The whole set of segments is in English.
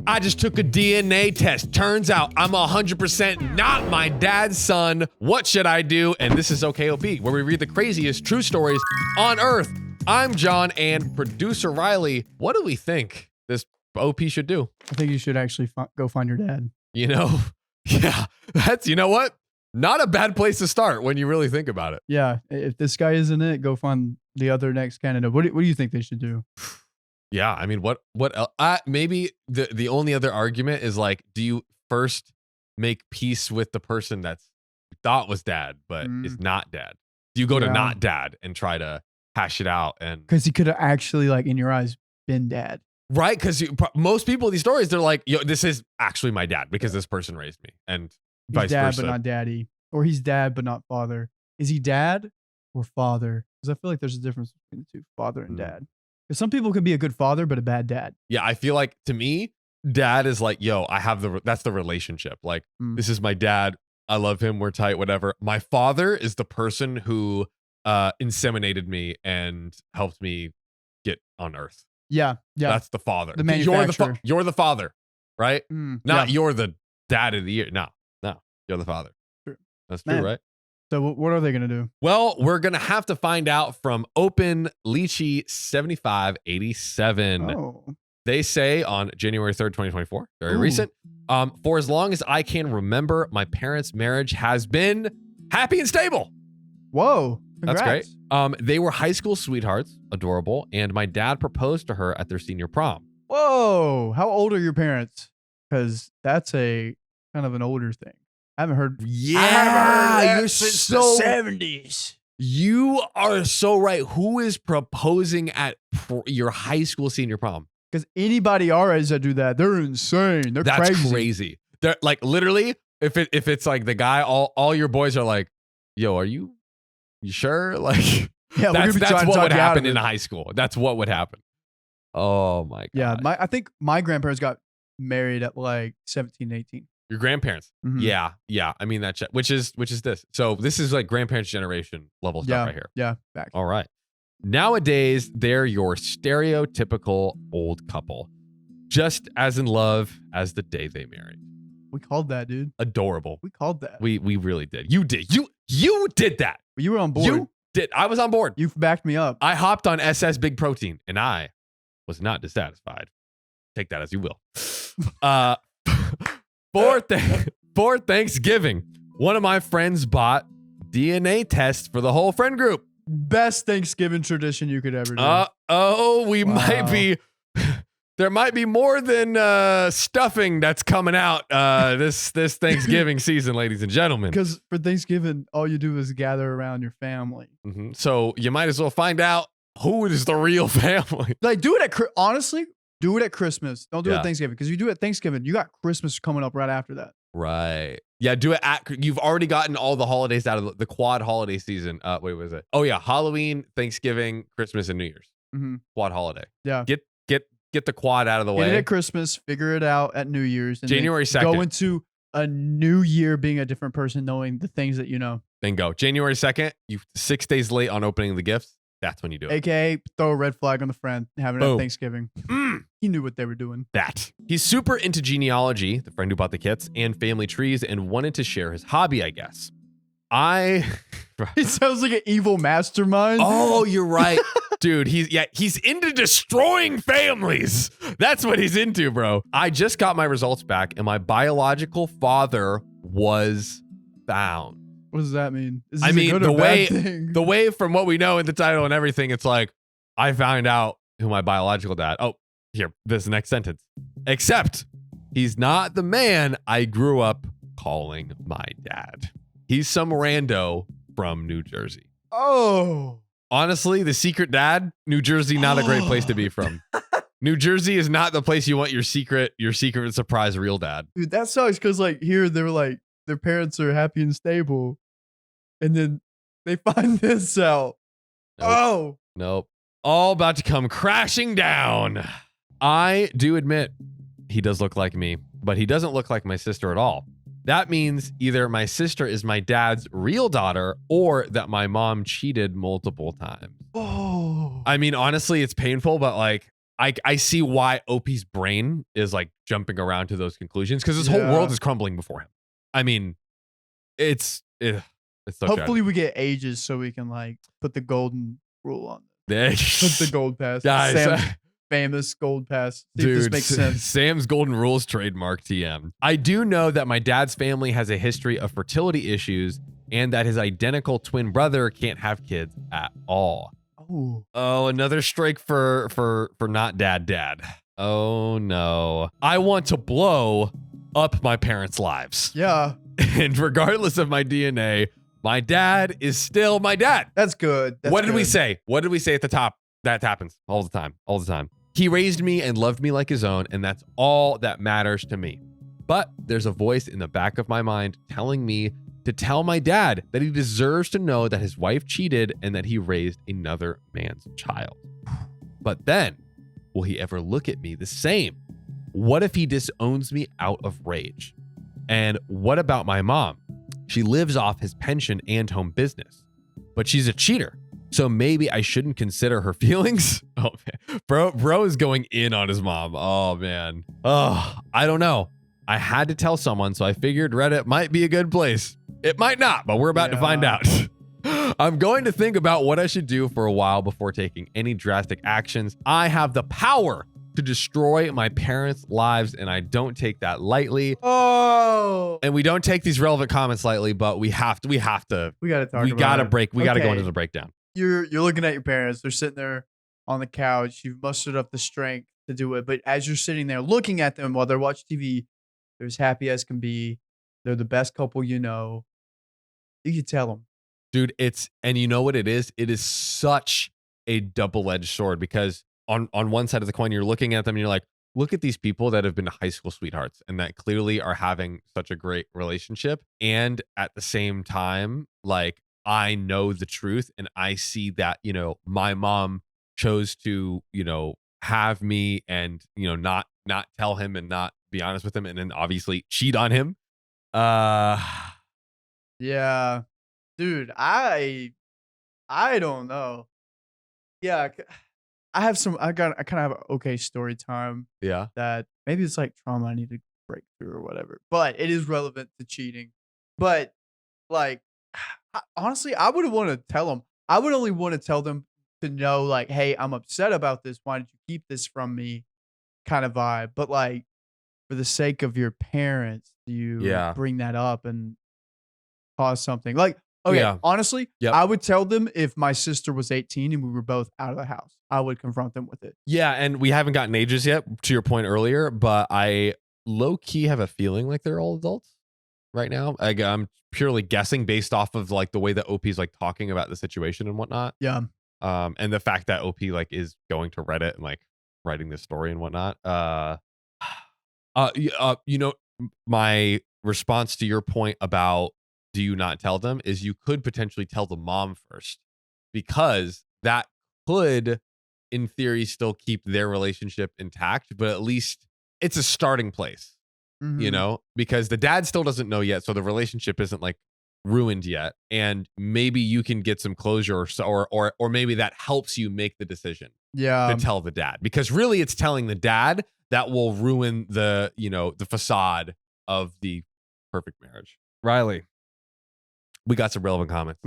I just took a DNA test. Turns out I'm 100% not my dad's son. What should I do? And this is OKOP, where we read the craziest true stories on Earth. I'm John, and producer Riley. What do we think this OP should do? I think you should actually go find your dad. You know, yeah, you know what? Not a bad place to start when you really think about it. Yeah, if this guy isn't it, go find the other next candidate. What do you think they should do? Yeah, I mean, what else? Maybe the only other argument is like, do you first make peace with the person that's thought was dad but is not dad? Do you go to not dad and try to hash it out? And because he could have actually, like, in your eyes, been dad, right? Because most people in these stories, they're like, yo, this is actually my dad because this person raised me, and he's vice dad versa. but not daddy, or he's dad but not father. Is he dad or father? Because I feel like there's a difference between the two, father and dad. Because some people can be a good father but a bad dad. Yeah, I feel like, to me, dad is like, yo, I have that's the relationship. Like, this is my dad. I love him. We're tight, whatever. My father is the person who inseminated me and helped me get on Earth. Yeah. That's the father. The manufacturer. You're the father, right? Not you're the dad of the year. No, you're the father. True. That's true, right? So what are they going to do? Well, we're going to have to find out from Open Lychee 7587. Oh. They say on January 3rd, 2024, very recent, for as long as I can remember, my parents' marriage has been happy and stable. Whoa. Congrats. That's great. They were high school sweethearts, adorable, and my dad proposed to her at their senior prom. Whoa. How old are your parents? Because that's a kind of an older thing. I haven't heard. Yeah, you're since so the 70s. You are so right. Who is proposing at your high school senior prom? Because anybody our age that do that, they're insane. That's crazy. They're like, literally, if it's like the guy, all your boys are like, yo, are you sure? Like, yeah, that's what would happen in high school. That's what would happen. Oh my God. Yeah, I think my grandparents got married at like 17, 18. Your grandparents. Yeah. I mean, which is this. So this is like grandparents generation level stuff right here. Yeah. Back. All right. Nowadays, they're your stereotypical old couple, just as in love as the day they married. We called that, dude. Adorable. We called that. We really did. You did. You did that. You were on board. You did. I was on board. You backed me up. I hopped on SS Big Protein, and I was not dissatisfied. Take that as you will. For Thanksgiving, one of my friends bought DNA tests for the whole friend group. Best Thanksgiving tradition you could ever do. We might be. There might be more than stuffing that's coming out this Thanksgiving season, ladies and gentlemen. Because for Thanksgiving, all you do is gather around your family. So you might as well find out who is the real family. Like, honestly, do it at Christmas. Don't do it at Thanksgiving. Because you do it at Thanksgiving, you got Christmas coming up right after that. Right. Yeah, do it you've already gotten all the holidays out of the quad holiday season. Wait, what was it? Oh yeah, Halloween, Thanksgiving, Christmas, and New Year's. Quad holiday. Yeah. Get the quad out of the way. Get it at Christmas, figure it out at New Year's. And January 2nd. Go into a new year being a different person, knowing the things that you know. Then go. January 2nd, you 6 days late on opening the gifts. That's when you do it. AKA throw a red flag on the friend, having it at Thanksgiving. He knew what they were doing. He's super into genealogy, the friend who bought the kits, and family trees, and wanted to share his hobby, I guess. It sounds like an evil mastermind. Oh, you're right. Dude, he's into destroying families. That's what he's into, bro. I just got my results back, and my biological father was found. What does that mean? I mean, the way from what we know in the title and everything, it's like, I found out who my biological dad. Oh, here, this next sentence. Except he's not the man I grew up calling my dad. He's some rando from New Jersey. Oh. Honestly, the secret dad, New Jersey, not a great place to be from. New Jersey is not the place you want your secret surprise real dad. Dude, that sucks because like here they were like their parents are happy and stable, and then they find this out. Nope. All about to come crashing down. I do admit he does look like me, but he doesn't look like my sister at all. That means either my sister is my dad's real daughter or that my mom cheated multiple times. Oh. I mean, honestly, it's painful, but like, I see why OP's brain is like jumping around to those conclusions because his whole world is crumbling before him. I mean, it's so hopefully we get ages so we can like put the golden rule on it. Put the gold pass. Guys, Sam's famous gold pass. See if this makes sense. Sam's golden rules trademark TM. I do know that my dad's family has a history of fertility issues and that his identical twin brother can't have kids at all. Oh, another strike for not dad. Oh no. I want to blow up my parents' lives. Yeah. And regardless of my DNA, my dad is still my dad. That's good. What did we say? What did we say at the top? That happens all the time. All the time. He raised me and loved me like his own, and that's all that matters to me. But there's a voice in the back of my mind telling me to tell my dad that he deserves to know that his wife cheated and that he raised another man's child. But then, will he ever look at me the same? What if he disowns me out of rage? And what about my mom? She lives off his pension and home business, but she's a cheater. So maybe I shouldn't consider her feelings. Oh man, bro is going in on his mom. Oh man. Oh, I don't know. I had to tell someone, so I figured Reddit might be a good place. It might not, but we're about to find out. I'm going to think about what I should do for a while before taking any drastic actions. I have the power to destroy my parents' lives, and I don't take that lightly. Oh. And we don't take these relevant comments lightly, but we have to. We got to talk about it. We got to go into the breakdown. You're looking at your parents. They're sitting there on the couch. You've mustered up the strength to do it. But as you're sitting there looking at them while they're watching TV, they're as happy as can be. They're the best couple you know. You can tell them. Dude, and you know what it is? It is such a double-edged sword because on one side of the coin, you're looking at them and you're like, look at these people that have been high school sweethearts and that clearly are having such a great relationship. And at the same time, like, I know the truth and I see that, you know, my mom chose to, you know, have me and, you know, not tell him and not be honest with him and then obviously cheat on him. Yeah. Dude, I don't know. Yeah, I kind of have an okay story time. Yeah. That maybe it's like trauma I need to break through or whatever. But it is relevant to cheating. But like honestly, I wouldn't want to tell them. I would only want to tell them to know like, hey, I'm upset about this. Why did you keep this from me? Kind of vibe. But like for the sake of your parents, do you bring that up and cause something? Like, okay, honestly, I would tell them if my sister was 18 and we were both out of the house. I would confront them with it. Yeah, and we haven't gotten ages yet, to your point earlier, but I low-key have a feeling like they're all adults right now. I'm purely guessing based off of like the way that OP's like talking about the situation and whatnot. Yeah. And the fact that OP like is going to Reddit and like writing this story and whatnot. You know, my response to your point about do you not tell them is you could potentially tell the mom first because that could in theory still keep their relationship intact, but at least it's a starting place, you know, because the dad still doesn't know yet. So the relationship isn't like ruined yet. And maybe you can get some closure or maybe that helps you make the decision to tell the dad, because really it's telling the dad that will ruin the, you know, the facade of the perfect marriage. Riley, we got some relevant comments.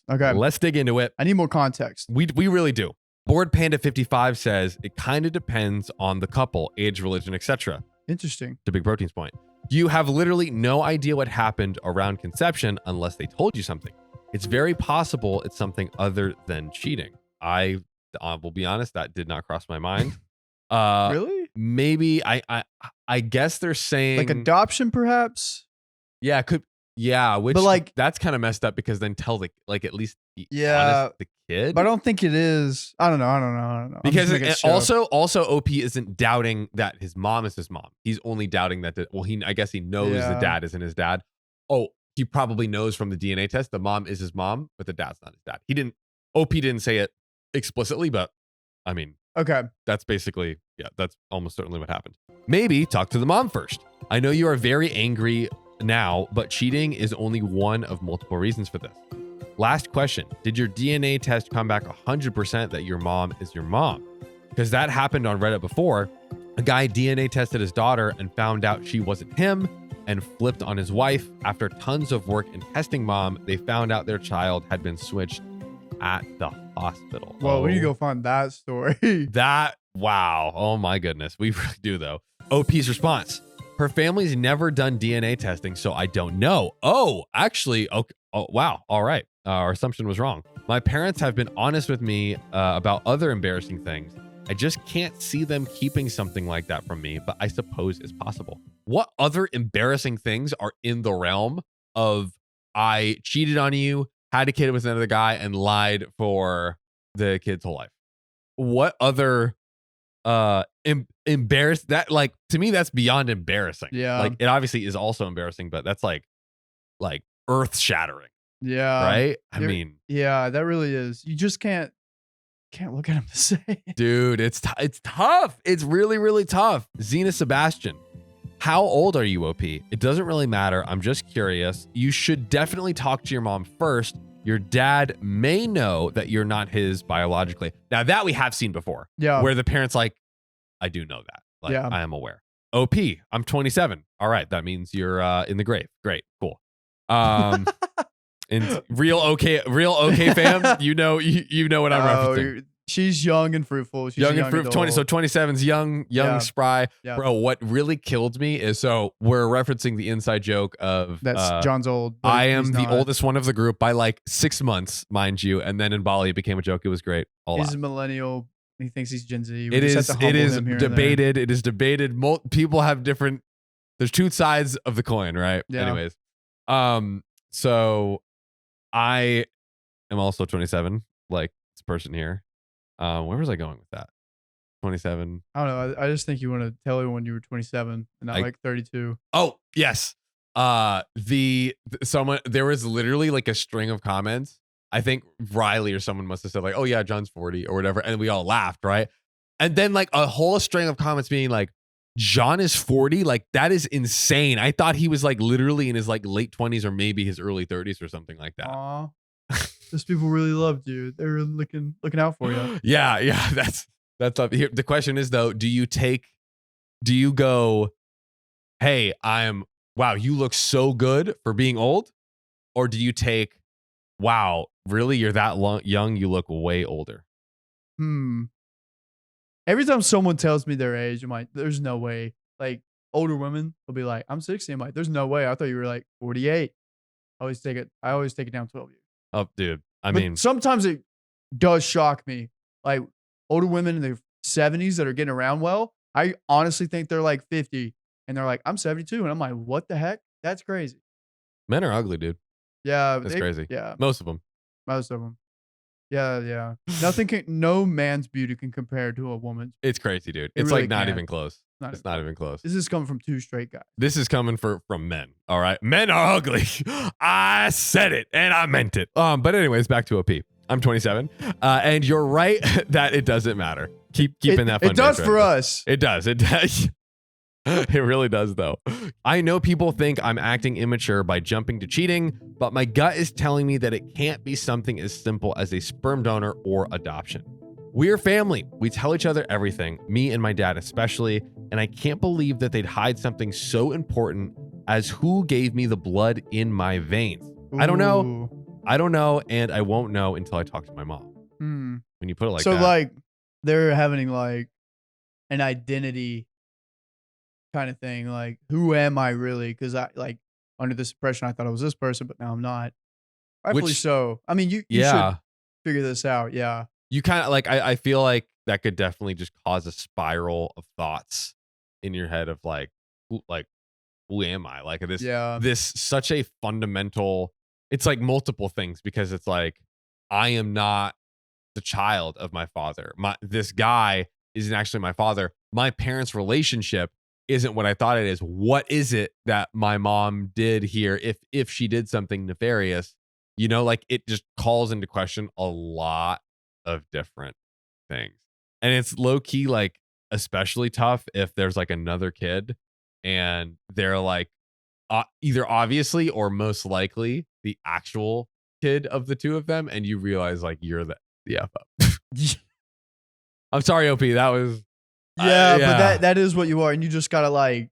Okay. Let's dig into it. I need more context. We really do. Board Panda 55 says it kind of depends on the couple, age, religion, etc. Interesting. To Big Protein's point. You have literally no idea what happened around conception unless they told you something. It's very possible it's something other than cheating. I will be honest, that did not cross my mind. Really? Maybe I guess they're saying like adoption, perhaps. Yeah, it could. Yeah, which but like that's kind of messed up because then tell the like at least be honest with the kid. But I don't think it is. I don't know. Because also OP isn't doubting that his mom is his mom. He's only doubting that I guess he knows the dad isn't his dad. Oh, he probably knows from the DNA test the mom is his mom, but the dad's not his dad. OP didn't say it explicitly, but I mean, okay. That's basically, that's almost certainly what happened. Maybe talk to the mom first. I know you are very angry now, but cheating is only one of multiple reasons for this. Last question. Did your DNA test come back 100% that your mom is your mom? because that happened on Reddit before. A guy DNA tested his daughter and found out she wasn't him and flipped on his wife. After tons of work in testing mom, they found out their child had been switched at the hospital. Well, we need to go find that story. Wow. Oh my goodness. We really do though. OP's response. Her family's never done DNA testing, so I don't know. Oh, actually, okay. Oh, wow. All right. Our assumption was wrong. My parents have been honest with me about other embarrassing things. I just can't see them keeping something like that from me, but I suppose it's possible. What other embarrassing things are in the realm of I cheated on you, had a kid with another guy, and lied for the kid's whole life? What other embarrassed that, like, to me that's beyond embarrassing. Yeah, like it obviously is also embarrassing, but that's like earth shattering. Yeah, right. I mean, yeah, that really is. You just can't look at him to say it. Dude, it's tough. It's really, really tough. Zena Sebastian, how old are you, OP? It doesn't really matter. I'm just curious. You should definitely talk to your mom first. Your dad may know that you're not his biologically. Now that we have seen before. Yeah. Where the parents like, I do know that. Like, yeah. I am aware. OP, I'm 27. All right. That means you're in the grave. Great. Cool. And real okay fam, you know what I'm referencing. She's young and fruitful. She's young and fruitful. 20, so 27's young, spry. Yeah. Bro, what really killed me is, so we're referencing the inside joke of that's John's old. I am the oldest one of the group by like 6 months, mind you. And then in Bali, it became a joke. It was great. He's a millennial. He thinks he's Gen Z. It is debated. It is debated. People have different, there's two sides of the coin, right? Yeah. Anyways. So I am also 27, like this person here. Where was I going with that? 27. I don't know. I just think you want to tell everyone you were 27 and not like 32. Oh, yes. Someone, there was literally like a string of comments. I think Riley or someone must have said like, oh yeah, John's 40 or whatever. And we all laughed, right? And then like a whole string of comments being like, John is 40? Like, that is insane. I thought he was like literally in his like late 20s or maybe his early 30s or something like that. Aw. Those people really loved you. They were looking out for you. Yeah. That's up here. The question is though, do you go, hey, wow, you look so good for being old? Or do you take, wow, really? You're that young, you look way older. Every time someone tells me their age, I'm like, there's no way. Like older women will be like, I'm 60. I'm like, there's no way. I thought you were like 48. I always take it down 12 years. Oh, dude. I But mean, sometimes it does shock me. Like older women in their 70s that are getting around well, I honestly think they're like 50 and they're like, I'm 72. And I'm like, what the heck? That's crazy. men are ugly, dude. Yeah. That's crazy. Yeah. Most of them. Yeah. No man's beauty can compare to a woman's. It's crazy, dude. It's really like not can. even close. It's not even close. This is coming from two straight guys. This is coming from men. All right. Men are ugly. I said it and I meant it. But anyways, back to OP. I'm 27. And you're right that it doesn't matter. Keeping that fun. It does for us. It does. It does. It really does, though. I know people think I'm acting immature by jumping to cheating, but my gut is telling me that it can't be something as simple as a sperm donor or adoption. We're family. We tell each other everything, me and my dad especially, and I can't believe that they'd hide something so important as who gave me the blood in my veins. Ooh. I don't know, and I won't know until I talk to my mom. When you put it like that. So like they're having like an identity kind of thing, like who am I really? Because I like under this impression I thought I was this person, but now I'm not. Rightfully so. I mean, you should figure this out. Yeah. You kind of like, I feel like that could definitely just cause a spiral of thoughts in your head of like who am I? Like this such a fundamental, it's like multiple things, because it's like, I am not the child of my father. This guy isn't actually my father. My parents' relationship isn't what I thought it is. What is it that my mom did here? If she did something nefarious, like it just calls into question a lot of different things. And it's low key, like, especially tough if there's like another kid and they're like either obviously or most likely the actual kid of the two of them. And you realize like you're the F up. I'm sorry, OP. That was Yeah, but that is what you are, and you just gotta like.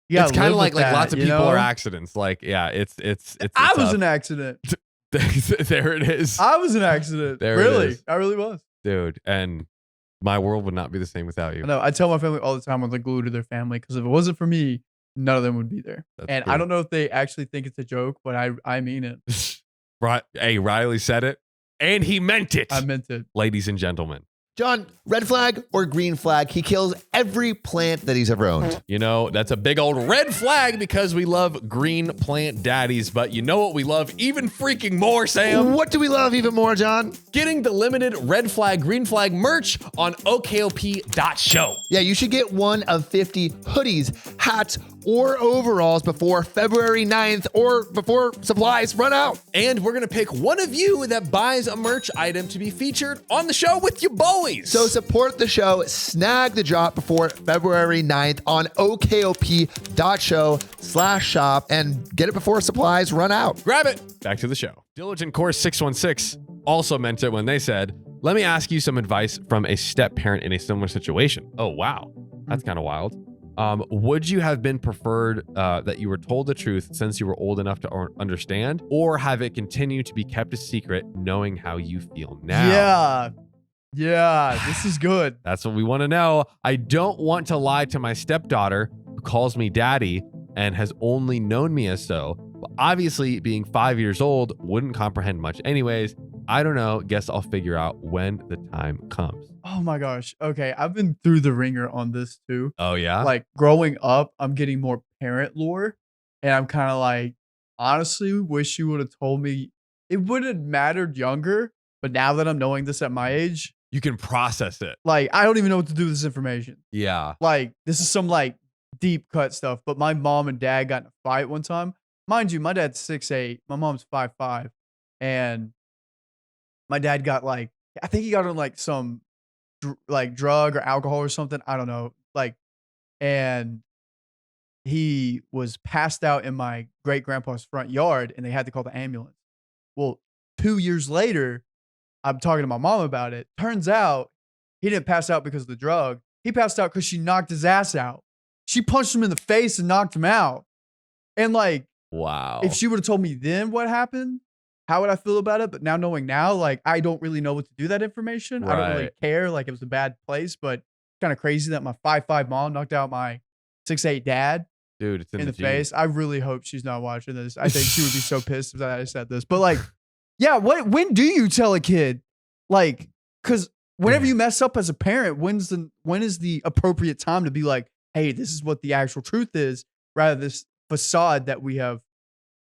It's kind of like that, lots of people are accidents. Like, yeah, it's I was tough. an accident. There it is. I was an accident. There really, it is. I really was, dude. And my world would not be the same without you. I know. I tell my family all the time I'm the glue to their family because if it wasn't for me, none of them would be there. That's and true. I don't know if they actually think it's a joke, but I mean it. Right? Hey, Riley said it, and he meant it. I meant it, ladies and gentlemen. John, red flag or green flag? He kills every plant that he's ever owned. You know, that's a big old red flag because we love green plant daddies. But you know what we love even freaking more, Sam? What do we love even more, John? Getting the limited red flag, green flag merch on okopshow. Yeah, you should get one of 50 hoodies, hats, or overalls before February 9th or before supplies run out. And we're going to pick one of you that buys a merch item to be featured on the show with your boys. So support the show, snag the drop before February 9th on okop.show/shop and get it before supplies run out. Grab it. Back to the show. Diligent Course 616 also meant it when they said, let me ask you some advice from a step parent in a similar situation. Oh, wow. That's kind of wild. Would you have been preferred that you were told the truth since you were old enough to understand, or have it continue to be kept a secret knowing how you feel now? Yeah, this is good. That's what we want to know. I don't want to lie to my stepdaughter who calls me daddy and has only known me as so. But obviously, being 5 years old wouldn't comprehend much anyways. I don't know. Guess I'll figure out when the time comes. Oh my gosh. Okay, I've been through the ringer on this too. Oh, yeah? Like growing up, I'm getting more parent lore. And I'm kind of like, honestly, wish you would have told me. It would have mattered younger. But now that I'm knowing this at my age, you can process it. Like, I don't even know what to do with this information. Yeah. Like, this is some like deep cut stuff. But my mom and dad got in a fight one time. Mind you, my dad's 6'8", my mom's 5'5", and my dad got like, I think he got on like some like drug or alcohol or something. I don't know. Like, and he was passed out in my great grandpa's front yard, and they had to call the ambulance. Well, 2 years later, I'm talking to my mom about it. Turns out he didn't pass out because of the drug. He passed out because she knocked his ass out. She punched him in the face and knocked him out. And like, wow. If she would have told me then what happened, how would I feel about it? But now knowing now, like, I don't really know what to do with that information. Right. I don't really care. Like, it was a bad place, but it's kind of crazy that my 5'5" mom knocked out my 6'8" dad. Dude, it's in the face. I really hope she's not watching this. I think she would be so pissed if I said this. But like, yeah, when do you tell a kid? Like, because whenever you mess up as a parent, when is the appropriate time to be like, hey, this is what the actual truth is, rather than this facade that we have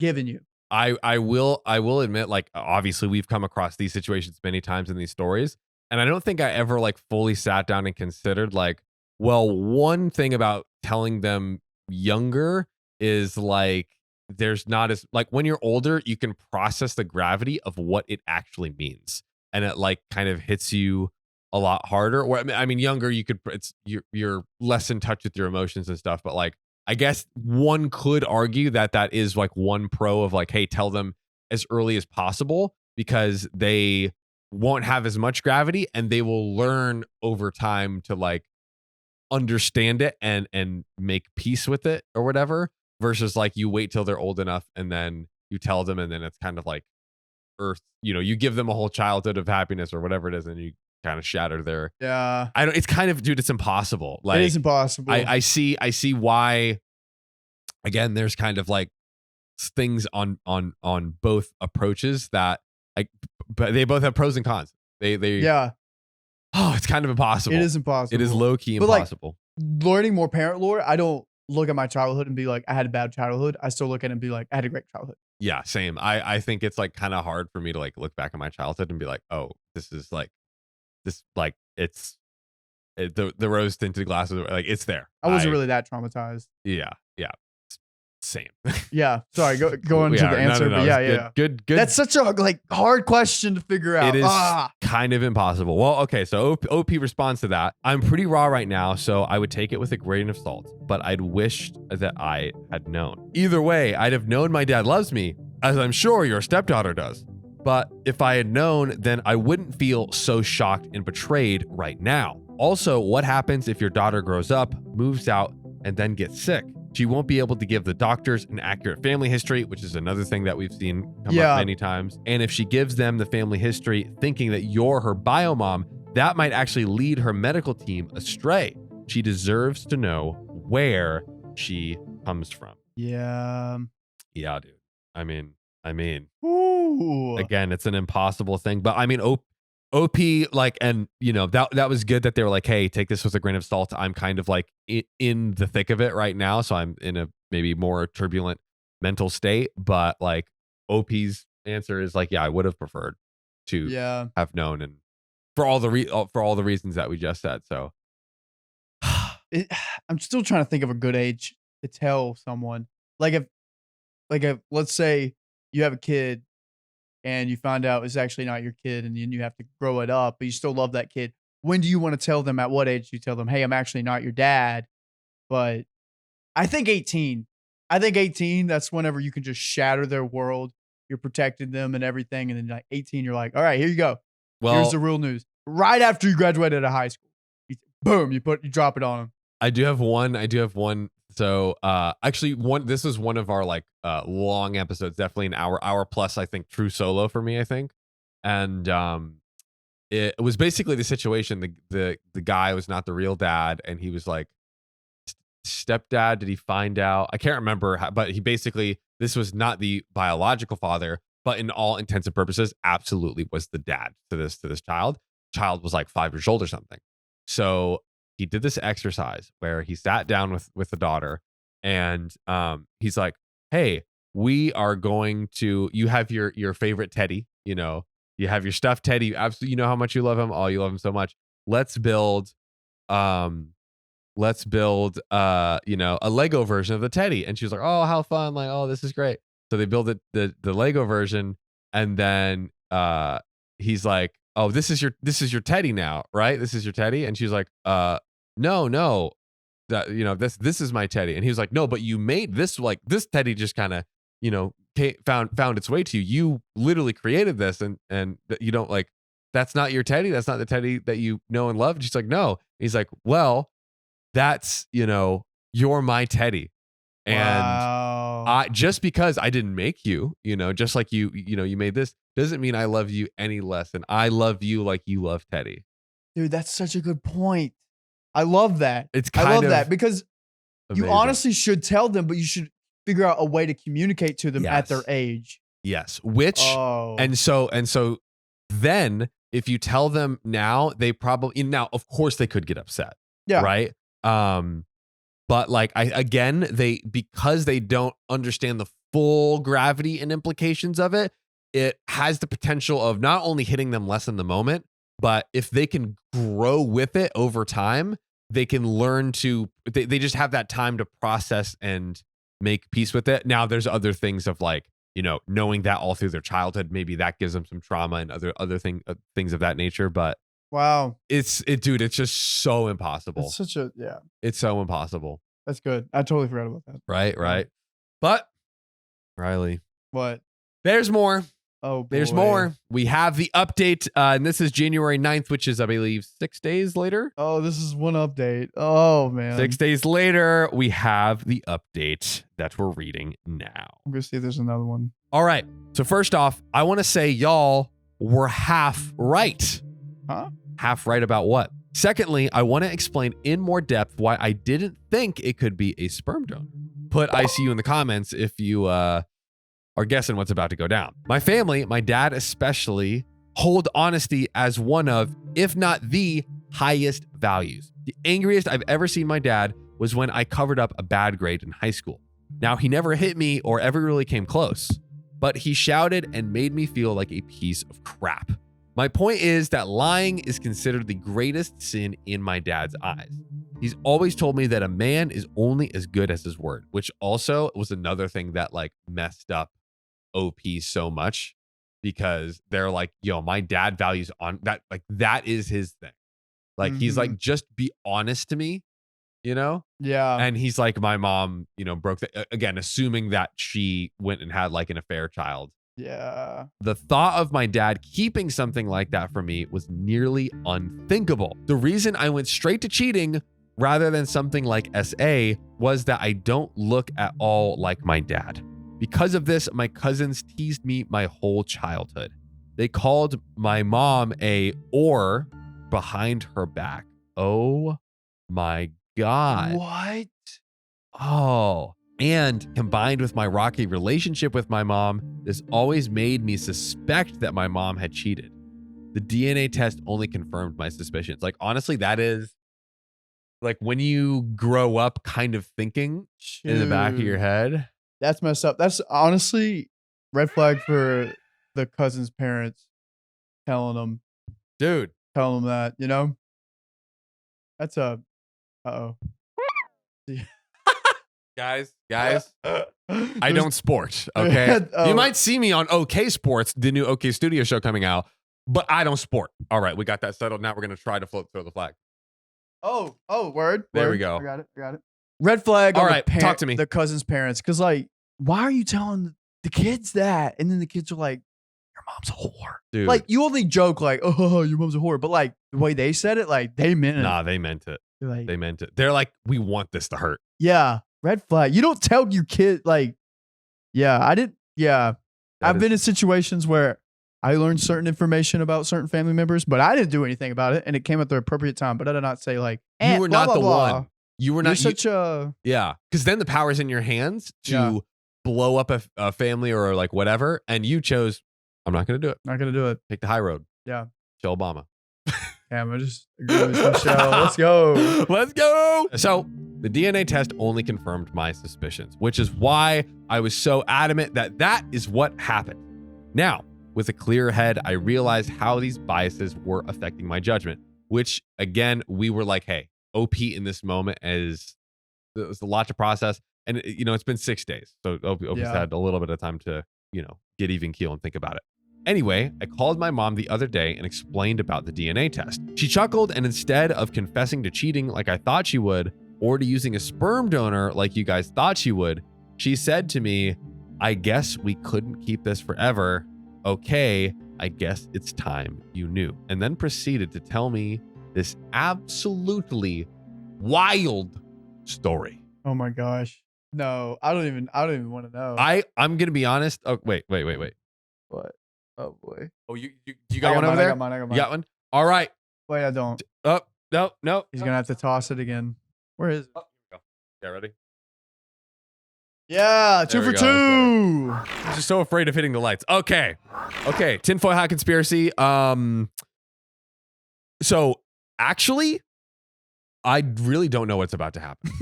given you. I will admit, like, obviously we've come across these situations many times in these stories, and I don't think I ever like fully sat down and considered like, well, one thing about telling them younger is like there's not as like when you're older, you can process the gravity of what it actually means, and it like kind of hits you a lot harder. Or I mean younger, you could you're less in touch with your emotions and stuff, but like I guess one could argue that that is like one pro of like, hey, tell them as early as possible because they won't have as much gravity and they will learn over time to like understand it and make peace with it or whatever, versus like you wait till they're old enough and then you tell them and then it's kind of like earth, you give them a whole childhood of happiness or whatever it is and you kind of shatter their it's kind of, dude, it's impossible. Like it is impossible. I see why, again, there's kind of like things on both approaches that like, but they both have pros and cons. They it's kind of impossible. It is impossible. It is low key but impossible. Like, learning more parent lore, I don't look at my childhood and be like, I had a bad childhood. I still look at it and be like, I had a great childhood. Yeah, same. I think it's like kind of hard for me to like look back at my childhood and be like, oh, this is like it's the rose tinted glasses, like it's there. I wasn't really that traumatized. Yeah. Same. Yeah. Sorry. Go into the answer. No, but yeah. Good. That's such a like hard question to figure out. It is kind of impossible. Well, okay. So OP responds to that. I'm pretty raw right now, so I would take it with a grain of salt, but I'd wished that I had known. Either way, I'd have known my dad loves me, as I'm sure your stepdaughter does. But if I had known, then I wouldn't feel so shocked and betrayed right now. Also, what happens if your daughter grows up, moves out, and then gets sick? She won't be able to give the doctors an accurate family history, which is another thing that we've seen come up many times. And if she gives them the family history thinking that you're her bio mom, that might actually lead her medical team astray. She deserves to know where she comes from. Yeah. Yeah, dude. I mean, Ooh. again, it's an impossible thing, but I mean, OP, like, and you know, that was good that they were like, hey, take this with a grain of salt. I'm kind of like in the thick of it right now. So I'm in a maybe more turbulent mental state, but like OP's answer is like, yeah, I would have preferred to have known. And for all the reasons that we just said. So I'm still trying to think of a good age to tell someone. Like if let's say you have a kid and you find out it's actually not your kid and then you have to grow it up, but you still love that kid. When do you want to tell them? At what age do you tell them, hey, I'm actually not your dad? But I think 18. That's whenever you can just shatter their world. You're protecting them and everything. And then like 18, you're like, all right, here you go. well, Here's the real news. Right after you graduated out of high school, boom, you drop it on them. I do have one. So actually this was one of our like long episodes, definitely an hour plus, I think, true solo for me, I think. And it was basically the situation. The guy was not the real dad, and he was like stepdad. Did he find out? I can't remember how, but he basically, this was not the biological father, but in all intents and purposes, absolutely was the dad to this child. Child was like 5 years old or something. So he did this exercise where he sat down with the daughter, and he's like, hey, we are going to, you have your favorite teddy, you know, you have your stuffed teddy. Absolutely. You know how much you love him. Oh, you love him so much. Let's build, you know, a Lego version of the teddy. And she was like, oh, how fun. Like, oh, this is great. So they build the Lego version. And then he's like, oh, this is your teddy now, right? This is your teddy. And she's like, no, that, you know, this is my teddy. And he was like, no, but you made this, like, this teddy just kind of, you know, found its way to you. You literally created this, and you don't, like, that's not your teddy. That's not the teddy that you know and love. And she's like, no. And he's like, well, that's, you know, you're my teddy. And wow. Just because I didn't make you, you know, just like you know, you made this, doesn't mean I love you any less. And I love you like you love Teddy. Dude, that's such a good point. I love that. I love that because amazing. You honestly should tell them, but you should figure out a way to communicate to them at their age. Yes. Which, and so then if you tell them now, they probably, now, of course they could get upset. Yeah. Right. But like, because they don't understand the full gravity and implications of it, it has the potential of not only hitting them less in the moment, but if they can grow with it over time, they can learn to, they just have that time to process and make peace with it. Now there's other things of like, you know, knowing that all through their childhood, maybe that gives them some trauma and other things of that nature. But wow, dude, it's just so impossible. It's such a, it's so impossible. That's good. I totally forgot about that. Right. But Riley, what? There's more. Oh, boy. There's more. We have the update, and this is January 9th, which is, I believe, 6 days later. Oh, this is one update. Oh, man. 6 days later, we have the update that we're reading now. I'm going to see if there's another one. All right. So first off, I want to say y'all were half right. Huh? Half right about what? Secondly, I want to explain in more depth why I didn't think it could be a sperm donor. Put ICU in the comments if you are guessing what's about to go down. My family, my dad especially, hold honesty as one of, if not the highest values. The angriest I've ever seen my dad was when I covered up a bad grade in high school. Now, he never hit me or ever really came close, but he shouted and made me feel like a piece of crap. My point is that lying is considered the greatest sin in my dad's eyes. He's always told me that a man is only as good as his word, which also was another thing that like messed up OP so much, because they're like, yo, my dad values on that. Like that is his thing. Like he's like, just be honest to me, you know? Yeah. And he's like, my mom, you know, broke again, assuming that she went and had like an affair child Yeah. The thought of my dad keeping something like that from me was nearly unthinkable. The reason I went straight to cheating rather than something like SA was that I don't look at all like my dad. Because of this, my cousins teased me my whole childhood. They called my mom a or behind her back. Oh my God. What? Oh. And combined with my rocky relationship with my mom, this always made me suspect that my mom had cheated. The DNA test only confirmed my suspicions. Like, honestly, that is like when you grow up kind of thinking in the back of your Shoot. head. That's messed up. That's honestly red flag for the cousin's parents telling them Dude. that, you know? That's a uh-oh. Guys, I don't sport, okay? You might see me on OK Sports, the new OK Studio show coming out, but I don't sport. All right, we got that settled. Now we're going to try to throw the flag. Oh, word. There word. we go. I got it. Red flag. All on right, talk to me. The cousin's parents. Because, like, why are you telling the kids that? And then the kids are like, your mom's a whore. Dude. Like, you only joke, like, oh, your mom's a whore. But, like, the way they said it, like, they meant it. Nah, they meant it. Like, They meant it. They're like, we want this to hurt. yeah. Red flag. You don't tell your kid, like, yeah, I didn't. Yeah. I've been in situations where I learned certain information about certain family members, but I didn't do anything about it. And it came at the appropriate time. But I did not say, like, You were blah, not blah, the blah. one. You were You're not such a. Yeah, because then the power's in your hands to blow up a family or like whatever, and you chose, I'm not going to do it. Not going to do it. Take the high road. Yeah. Show Obama. Damn, I just agree with Michelle. Let's go. Let's go. So the DNA test only confirmed my suspicions, which is why I was so adamant that that is what happened. Now, with a clear head, I realized how these biases were affecting my judgment, which again, we were like, hey, OP in this moment is there's a lot to process. And, you know, it's been 6 days. So OP's had a little bit of time to, you know, get even keel and think about it. Anyway, I called my mom the other day and explained about the DNA test. She chuckled, and instead of confessing to cheating like I thought she would, or to using a sperm donor like you guys thought she would, she said to me, I guess we couldn't keep this forever. Okay, I guess it's time you knew. And then proceeded to tell me this absolutely wild story. Oh my gosh. No, I don't even want to know. I'm going to be honest. Oh, wait. What? Oh boy. Oh, you got one over there? I got mine. You got one? All right. Wait, I don't. Oh, no. He's gonna have to toss it again. Where is it? Oh, here we go. Okay, ready? Yeah, There 2 we for go. 2. I'm just so afraid of hitting the lights. Okay. Tinfoil hat conspiracy. So actually, I really don't know what's about to happen.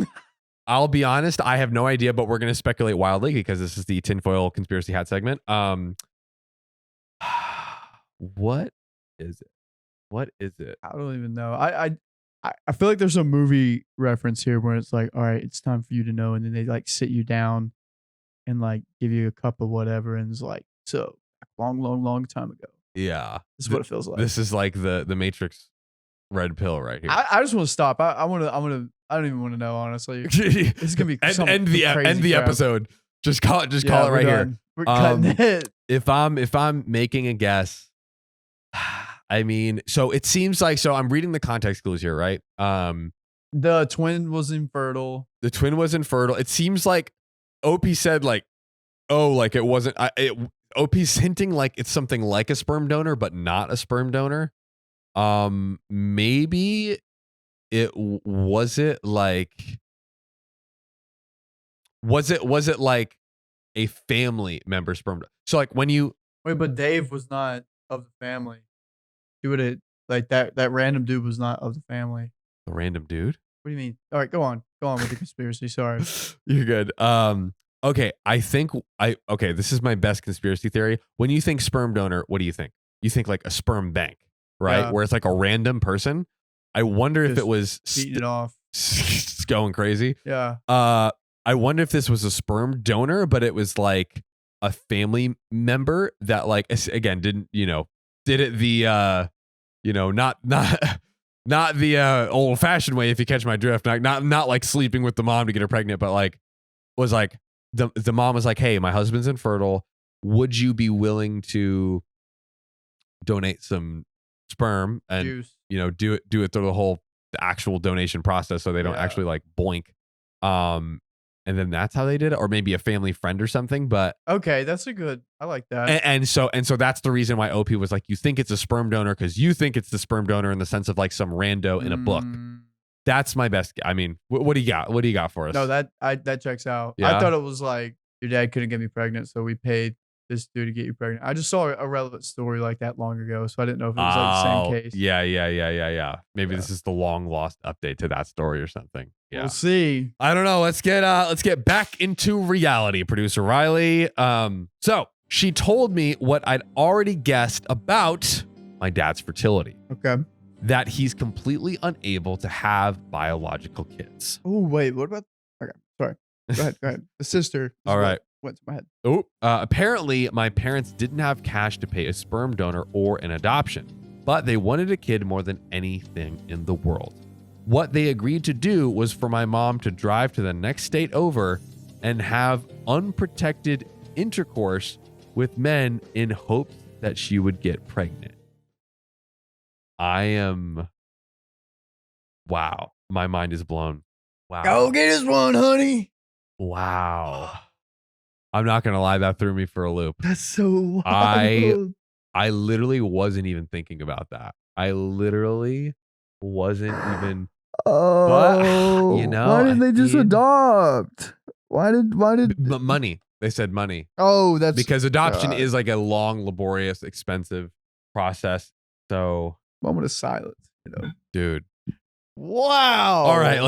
I'll be honest. I have no idea, but we're going to speculate wildly because this is the tinfoil conspiracy hat segment. What is it? What is it? I don't even know. I feel like there's a movie reference here where it's like, all right, it's time for you to know, and then they like sit you down and like give you a cup of whatever, and it's like, so long time ago. Yeah. This is what it feels like. This is like the Matrix red pill right here. I just want to stop. I don't even want to know, honestly. This is gonna be end the crap. episode. Just call it right here. We're cutting it. If I'm making a guess, I mean, so it seems like, so I'm reading the context clues here, right? The twin was infertile. The twin was infertile. It seems like OP said like, oh, like it wasn't. OP's hinting like it's something like a sperm donor, but not a sperm donor. Maybe was it like a family member sperm donor? So like when you Wait, but Dave was not of the family. He would have like that random dude was not of the family. the random dude. What do you mean? All right, go on with the conspiracy. Sorry. You're good. Okay, this is my best conspiracy theory. When you think sperm donor, what do you think? You think like a sperm bank, right? Yeah. Where it's like a random person. I wonder if it was beating it off. It's going crazy. Yeah. I wonder if this was a sperm donor, but it was like a family member that like again did it the not the old fashioned way, if you catch my drift. Not like sleeping with the mom to get her pregnant, but like was like the mom was like, hey, my husband's infertile. would you be willing to donate some sperm and Juice. do it through the actual donation process so they don't actually like boink. And then that's how they did it, or maybe a family friend or something. But Okay, that's a good. I like that. and so that's the reason why OP was like, you think it's a sperm donor because you think it's the sperm donor in the sense of like some rando in a book. That's my best. I mean, what do you got? What do you got for us? No, that checks out. Yeah? I thought it was like your dad couldn't get me pregnant, so we paid this dude to get you pregnant. I just saw a relevant story like that long ago, so I didn't know if it was like the same case. Yeah. Maybe this is the long lost update to that story or something. Yeah. We'll see. I don't know. Let's get back into reality, producer Riley. So she told me what I'd already guessed about my dad's fertility. Okay. That he's completely unable to have biological kids. Oh, wait. What about? Okay. Sorry. Go ahead. The sister. All right. Went to my head. Oh, apparently my parents didn't have cash to pay a sperm donor or an adoption, but they wanted a kid more than anything in the world. What they agreed to do was for my mom to drive to the next state over and have unprotected intercourse with men in hopes that she would get pregnant. Wow. My mind is blown. Wow. Go get us one, honey. Wow. I'm not going to lie. That threw me for a loop. That's so wild. I literally wasn't even thinking about that. I literally wasn't even. Oh, but, why didn't they just adopt? Why did? Money. They said money. Oh, that's Because adoption is like a long, laborious, expensive process. So, moment of silence. dude. Wow. All right,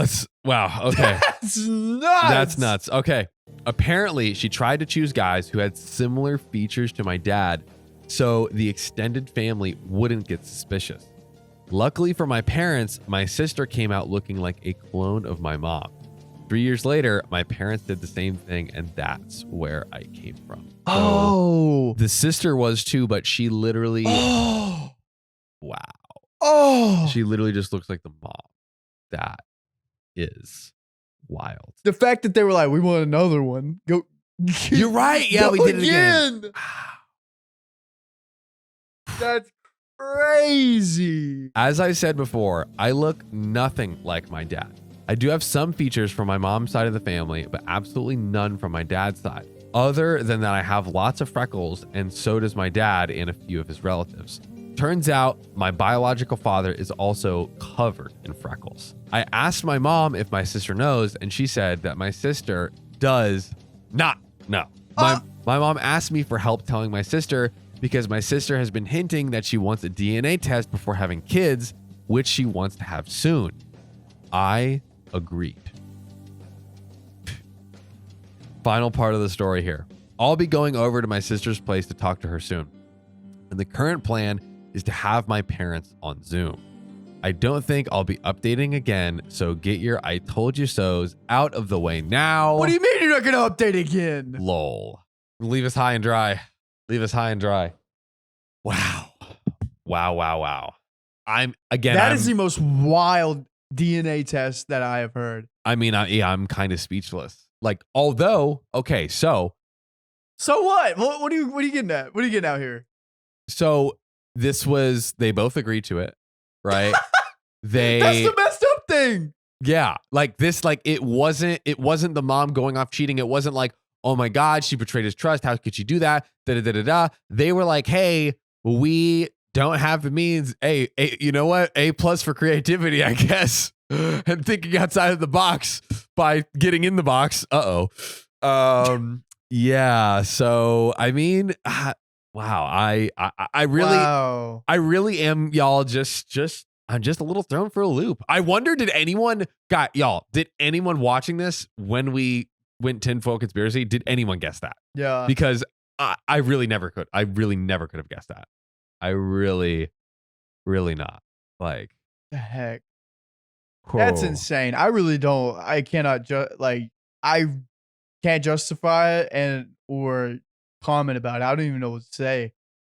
wow. Okay. That's nuts. That's nuts. Okay. Apparently, she tried to choose guys who had similar features to my dad, so the extended family wouldn't get suspicious. Luckily for my parents, my sister came out looking like a clone of my mom. 3 years later, my parents did the same thing, and that's where I came from. Oh. The sister was too, but she literally. Oh. Wow. Oh. She literally just looks like the mom. That is wild. The fact that they were like, we want another one. Go. You're right. Yeah, we did it again. That's crazy. As I said before, I look nothing like my dad. I do have some features from my mom's side of the family, but absolutely none from my dad's side. Other than that, I have lots of freckles, and so does my dad and a few of his relatives. Turns out my biological father is also covered in freckles. I asked my mom if my sister knows, and she said that my sister does not know. My mom asked me for help telling my sister because my sister has been hinting that she wants a DNA test before having kids, which she wants to have soon. I agreed. Final part of the story here. I'll be going over to my sister's place to talk to her soon. And the current plan is to have my parents on Zoom. I don't think I'll be updating again, so get your I told you so's out of the way now. What do you mean you're not going to update again? Lol. Leave us high and dry. Leave us high and dry. Wow. That is the most wild DNA test that I have heard. I mean, I'm kind of speechless. Like, although, okay, so what? What are you getting at? What are you getting out here? So they both agreed to it, right? That's the messed up thing. Yeah, like this, like it wasn't the mom going off cheating. It wasn't like, oh my God, she betrayed his trust. How could she do that? They were like, hey, we don't have the means. Hey, you know what? A+ for creativity, I guess, and thinking outside of the box by getting in the box. Yeah. So I mean, wow. I really am, y'all. I'm just a little thrown for a loop. I wonder, did anyone watching this when we went tinfoil conspiracy? Did anyone guess that? Yeah. Because I really never could. I really never could have guessed that. I really not. Like, the heck. whoa. That's insane. I really don't. I cannot I can't justify it or comment about it. I don't even know what to say.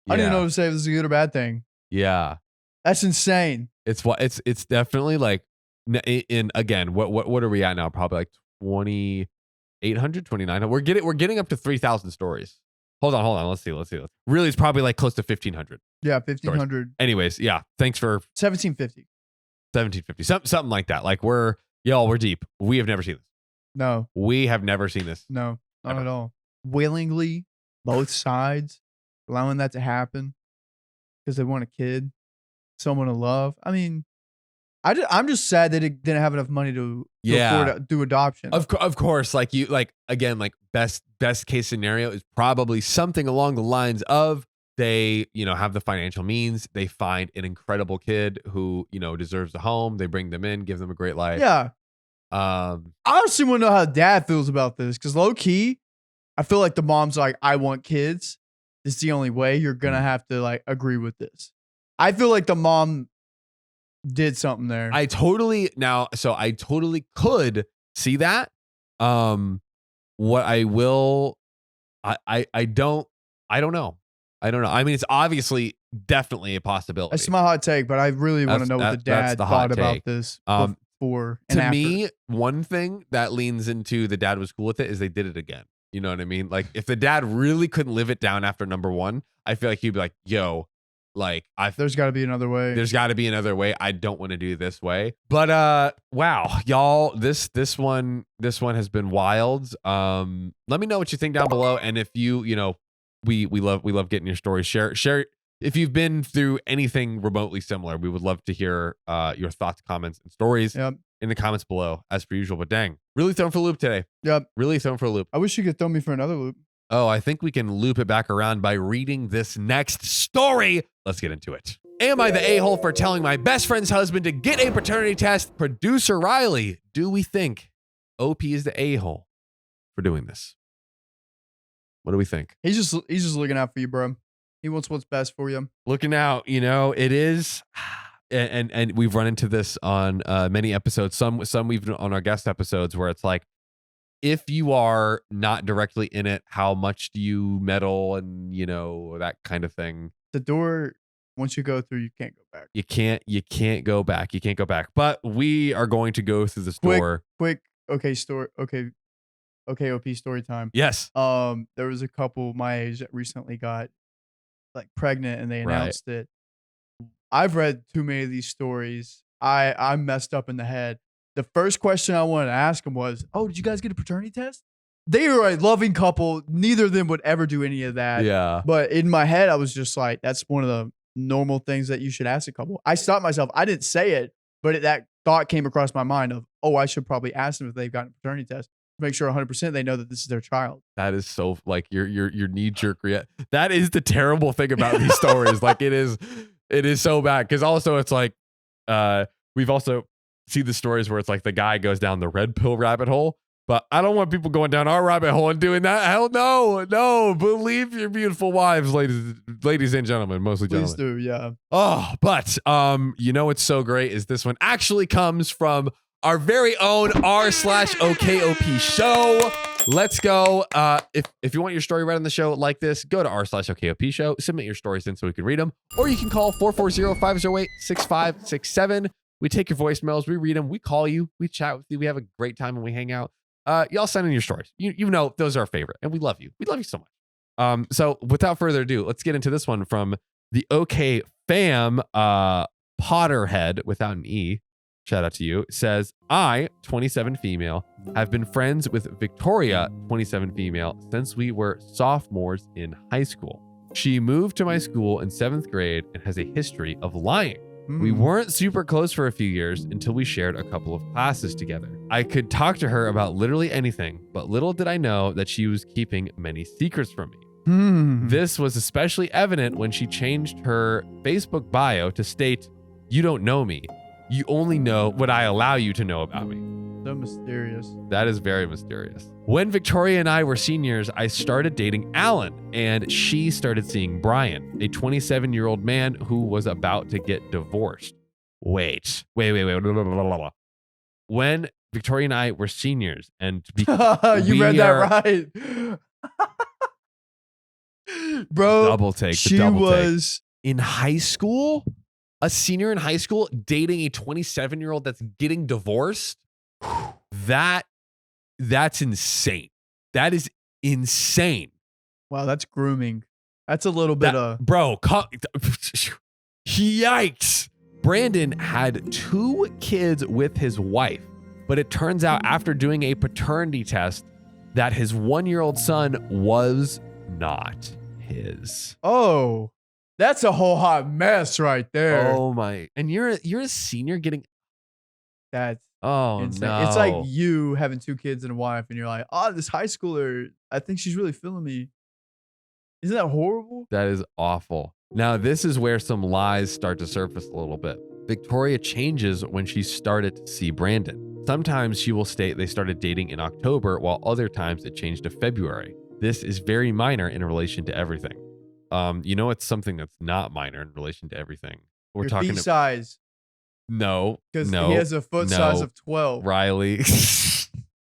I don't even know what to say if this is a good or bad thing. Yeah. That's insane. It's definitely like in again, what are we at now? Probably like 2,800, 2,900. We're getting up to 3,000 stories. Hold on. Let's see. Really, it's probably like close to 1,500. Yeah, 1,500. Anyways, yeah. Thanks for 1,750. 1,750. Something like that. Like we're deep. We have never seen this. No, We have never seen this. no, not Ever. at all. Willingly, both sides, allowing that to happen because they want a kid, someone to love. I mean, I'm just sad they didn't have enough money to afford to do adoption. Of course, like again, like best case scenario is probably something along the lines of they, have the financial means. They find an incredible kid who, deserves a home. They bring them in, give them a great life. Yeah. I honestly want to know how dad feels about this because low key, I feel like the mom's like, I want kids. It's the only way. You're gonna have to like agree with this. I feel like the mom did something there. I totally could see that. What I will, I don't know. I don't know. I mean, it's obviously definitely a possibility. That's my hot take, but I really want to know what the dad thought about this before and after. To me, one thing that leans into the dad was cool with it is they did it again. You know what I mean? Like if the dad really couldn't live it down after number 1, I feel like he'd be like, yo, like there's got to be another way. There's got to be another way. I don't want to do this way. But wow, y'all, this one has been wild. Let me know what you think down below, and if you we love getting your stories. Share if you've been through anything remotely similar. We would love to hear your thoughts, comments, and stories in the comments below, as per usual. But dang, really thrown for a loop today. Yep, really thrown for a loop. I wish you could throw me for another loop. Oh, I think we can loop it back around by reading this next story. Let's get into it. Am I the a-hole for telling my best friend's husband to get a paternity test? Producer Riley, do we think OP is the a-hole for doing this? What do we think? He's just looking out for you, bro. He wants what's best for you. Looking out, it is, and we've run into this on many episodes. Some we've on our guest episodes where it's like, if you are not directly in it, how much do you meddle and that kind of thing. The door, once you go through, you can't go back. You can't go back. You can't go back. But we are going to go through this door. Quick. Okay, OP story time. Yes. There was a couple my age that recently got like pregnant and they announced it. I've read too many of these stories. I'm messed up in the head. The first question I wanted to ask them was, "Oh, did you guys get a paternity test?" They were a loving couple. Neither of them would ever do any of that. Yeah. But in my head, I was just like, that's one of the normal things that you should ask a couple. I stopped myself. I didn't say it, but that thought came across my mind of, oh, I should probably ask them if they've gotten a paternity test to make sure 100% they know that this is their child. That is so like your knee jerk reaction. That is the terrible thing about these stories. Like it is so bad. Cause also it's like, we've also see the stories where it's like the guy goes down the red pill rabbit hole, but I don't want people going down our rabbit hole and doing that. Hell no. Believe your beautiful wives, ladies and gentlemen, mostly Please gentlemen. do, yeah. Oh, but what's so great is this one actually comes from our very own r/okop show. Let's go. If you want your story read on the show like this, go to r/okop show, submit your stories in so we can read them, or you can call 440-508-6567. We take your voicemails, we read them, we call you, we chat with you, we have a great time and we hang out. Y'all send in your stories. You know those are our favorite, and we love you. We love you so much. So without further ado, let's get into this one from the OK Fam. Potterhead without an E. Shout out to you. It says, I, 27 female, have been friends with Victoria, 27 female, since we were sophomores in high school. She moved to my school in 7th grade and has a history of lying. We weren't super close for a few years until we shared a couple of classes together. I could talk to her about literally anything, but little did I know that she was keeping many secrets from me. This was especially evident when she changed her Facebook bio to state, "You don't know me. You only know what I allow you to know about me." So mysterious. That is very mysterious. When Victoria and I were seniors, I started dating Alan, and she started seeing Brian, a 27-year-old man who was about to get divorced. Wait. When Victoria and I were seniors, and you read that right. Bro, double take. She was in high school, a senior in high school, dating a 27-year-old that's getting divorced. That's insane. That is insane. Wow, that's grooming. That's a little bit of Bro, yikes. Brandon had 2 kids with his wife, but it turns out after doing a paternity test that his 1-year-old son was not his. oh, that's a whole hot mess right there. Oh my. And you're a senior getting That's insane. no. It's like you having 2 kids and a wife, and you're like, oh, this high schooler, I think she's really feeling me. Isn't that horrible? That is awful. Now, this is where some lies start to surface a little bit. Victoria changes when she started to see Brandon. Sometimes she will state they started dating in October, while other times it changed to February. This is very minor in relation to everything. You know, it's something that's not minor in relation to everything. We're Your talking feet size, no, because no, he has a foot size of 12. Riley.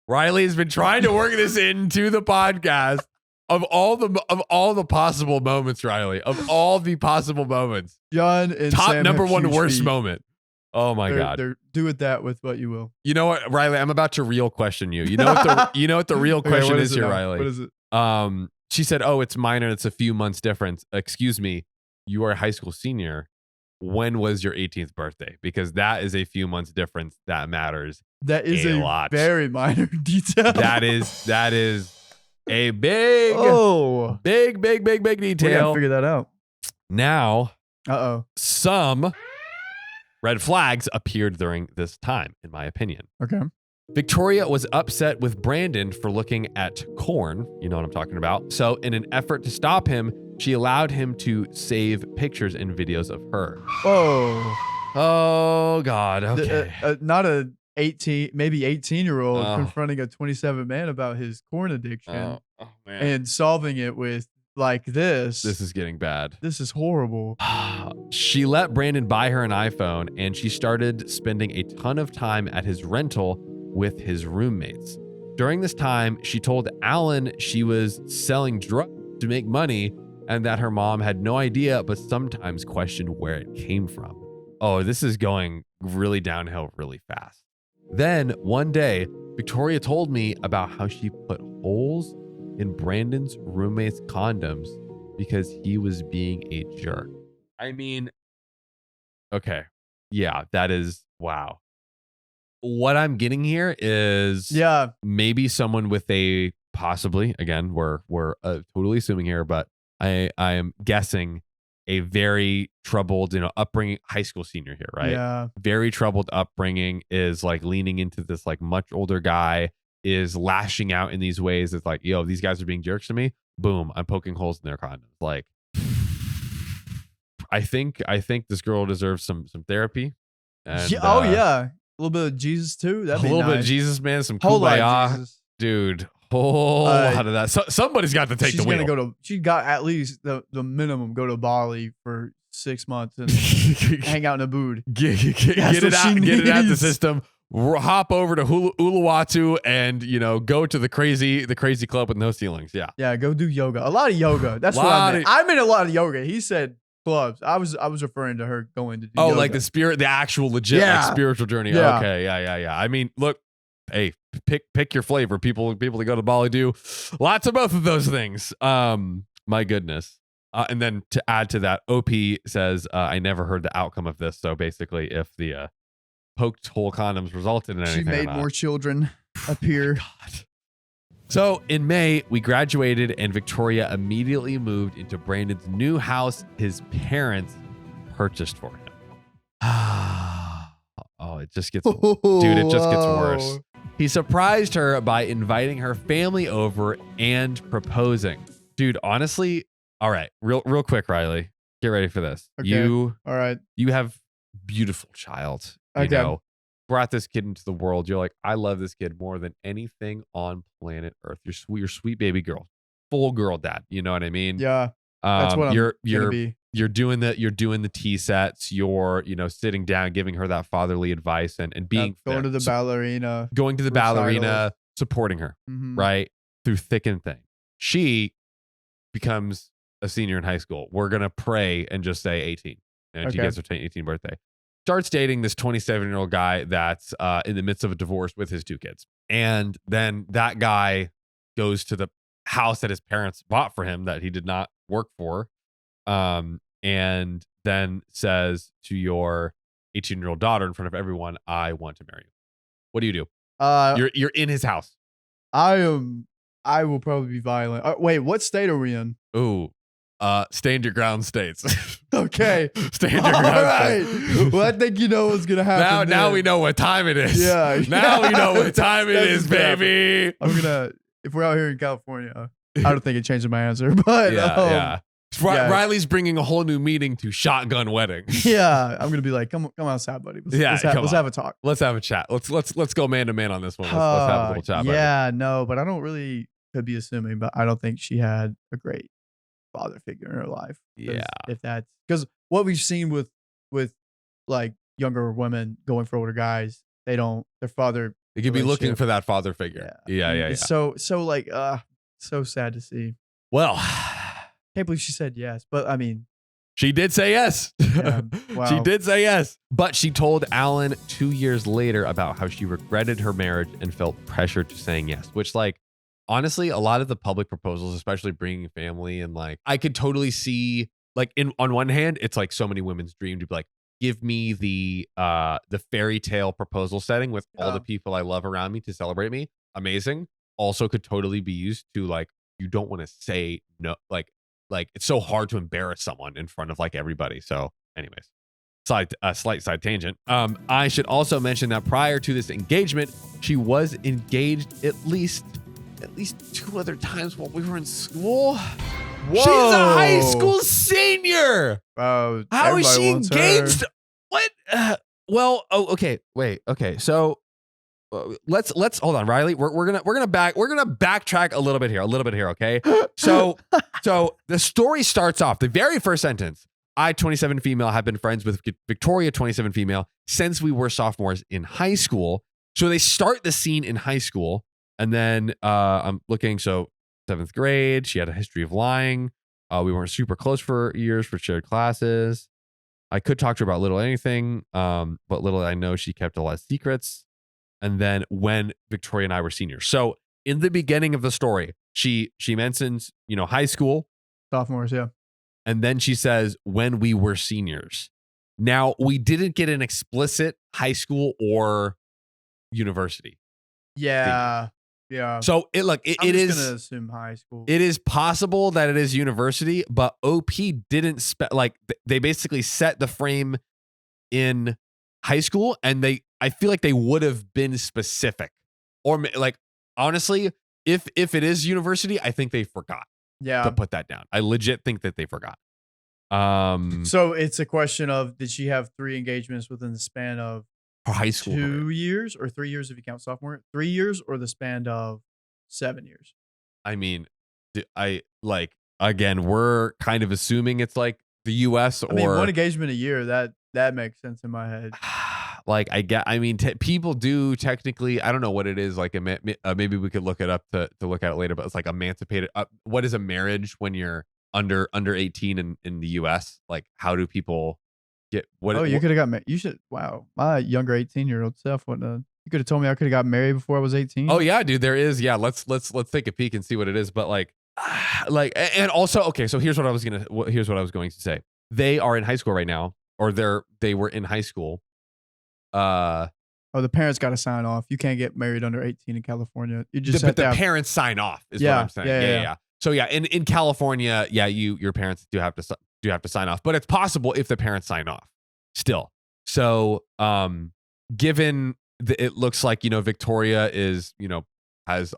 Riley has been trying to work this into the podcast. Of all the possible moments, Riley, of all the possible moments, John and top Sam number have 1 huge worst feet. moment. Oh my God. They're do with that with what you will. You know what, Riley? I'm about to real question you. You know what the real Okay, question what is it here, now? Riley? What is it? She said, "Oh, it's minor. It's a few months difference." Excuse me. You are a high school senior. When was your 18th birthday? Because that is a few months difference. That matters. That is a a lot. very minor detail. That is a big we gotta detail. figure that out. Now, Uh-oh. some red flags appeared during this time, in my opinion. Okay. Victoria was upset with Brandon for looking at corn. You know what I'm talking about. So in an effort to stop him, she allowed him to save pictures and videos of her. Whoa. Oh, God. Okay. Not a 18-year-old Oh. confronting a 27 man about his corn addiction Oh, man. and solving it with like this. This is getting bad. This is horrible. She let Brandon buy her an iPhone, and she started spending a ton of time at his rental with his roommates. During this time, she told Alan she was selling drugs to make money and that her mom had no idea, but sometimes questioned where it came from. Oh, this is going really downhill really fast. Then one day, Victoria told me about how she put holes in Brandon's roommate's condoms because he was being a jerk. I mean, okay. Yeah, that is, wow. What I'm getting here is maybe someone with a possibly, again, we're totally assuming here, but I am guessing a very troubled, upbringing, high school senior here, right? Yeah. Very troubled upbringing, is like leaning into this like much older guy, is lashing out in these ways. It's like, yo, these guys are being jerks to me. Boom, I'm poking holes in their condoms. Like, I think this girl deserves some therapy. And, Oh yeah. A little bit of Jesus too. That'd be a little bit of nice. Jesus, man. Some Whole lot of kumbaya, Jesus. dude. Whole lot of that. So, somebody's got to take She's the wheel. gonna she got at least the minimum go to Bali for 6 months and hang out in a booth. Get it out the system. Hop over to Uluwatu and go to the crazy club with no ceilings. Yeah. Yeah, go do yoga. A lot of yoga. That's what I meant. I meant a lot of yoga. He said clubs. I was referring to her going to do yoga. Like the actual legit like, spiritual journey. Yeah. Okay. Yeah. I mean, look, hey, pick your flavor. People that go to Bali do lots of both of those things. My goodness. And then to add to that, OP says, I never heard the outcome of this. So basically, if the poked hole condoms resulted in anything, she made more children appear. God. So in May, we graduated and Victoria immediately moved into Brandon's new house his parents purchased for him. Oh, it just gets worse. He surprised her by inviting her family over and proposing. Dude, honestly, all right, real quick, Riley, get ready for this. Okay. All right. You have beautiful child. Okay. Brought this kid into the world. You're like, I love this kid more than anything on planet Earth. You're sweet baby girl, full girl dad. You know what I mean? Yeah. That's what I'm gonna be. You're doing the tea sets. You're sitting down, giving her that fatherly advice and being going to the ballerina, supporting her Mhm. right through thick and thin. She becomes a senior in high school. We're gonna pray and just say 18, and she Okay. gets her 18th birthday. Starts dating this 27-year-old guy that's in the midst of a divorce with his 2 kids, and then that guy goes to the house that his parents bought for him that he did not work for. And then says to your 18-year-old daughter in front of everyone, I want to marry you. What do you do? You're in his house. I will probably be violent. Wait, what state are we in? Ooh, stand your ground states. Okay. Stand your ground states. Well, I think you know what's gonna happen. Now we know what time it is. Yeah. Now we know what time it is, baby. If we're out here in California, I don't think it changes my answer. But yeah. Riley's bringing a whole new meaning to shotgun wedding. Yeah, I'm gonna be like, come outside, buddy. Let's have a talk. Let's have a chat. Let's go man to man on this one. Let's have a little chat. Yeah, no, but I don't really could be assuming, but I don't think she had a great father figure in her life. Yeah, if that's because what we've seen with like younger women going for older guys, their father. They could be looking for that father figure. Yeah. So like, so sad to see. Well. Can't believe she said yes, but I mean, she did say yes. Yeah, wow. She did say yes. But she told Alan 2 years later about how she regretted her marriage and felt pressured to saying yes, which, like, honestly, a lot of the public proposals, especially bringing family, and like, I could totally see, like, on one hand, it's like so many women's dream to be like, give me the fairy tale proposal setting with all the people I love around me to celebrate me. Amazing. Also could totally be used to, like, you don't want to say no, like it's so hard to embarrass someone in front of like everybody. So anyways, slight side tangent. I should also mention that prior to this engagement, she was engaged at least 2 other times while we were in school. Whoa. She's a high school senior. How is she engaged? What? Okay. Wait. Okay. So let's hold on, Riley. We're gonna backtrack a little bit here. Okay. So the story starts off, the very first sentence. I, 27 female, have been friends with Victoria, 27 female, since we were sophomores in high school. So they start the scene in high school, and then I'm looking. So 7th grade, she had a history of lying. We weren't super close for years for shared classes. I could talk to her about little anything, but little I know she kept a lot of secrets. And then when Victoria and I were seniors. So in the beginning of the story, she mentions, high school. Sophomores, yeah. And then she says, when we were seniors. Now, we didn't get an explicit high school or university. Yeah. Yeah. So it I'm just going to assume high school. It is possible that it is university, but OP didn't they basically set the frame in high school, and I feel like they would have been specific, or like, honestly, if it is university, I think they forgot to put that down. I legit think that they forgot. So it's a question of, did she have 3 engagements within the span of high school 2 years, or 3 years if you count sophomore? 3 years, or the span of 7 years? I mean, again, we're kind of assuming it's like the U.S. I mean, one engagement a year, that makes sense in my head. Like, people do technically, I don't know what it is. Like, maybe we could look it up to look at it later, but it's like emancipated. What is a marriage when you're under 18 in the U.S.? Like, how do people get what? Oh, you could have got married. You should. Wow. My younger 18-year-old self wouldn't. You could have told me I could have got married before I was 18. Oh yeah, dude, there is. Yeah. Let's take a peek and see what it is. But and also, okay. So here's what I was going to say. They are in high school right now, or they were in high school. The parents got to sign off. You can't get married under 18 in California. You just but the parents sign off is what I'm saying. Yeah. So yeah, in California, your parents do have to sign off, but it's possible if the parents sign off still. So given it looks like, Victoria is, has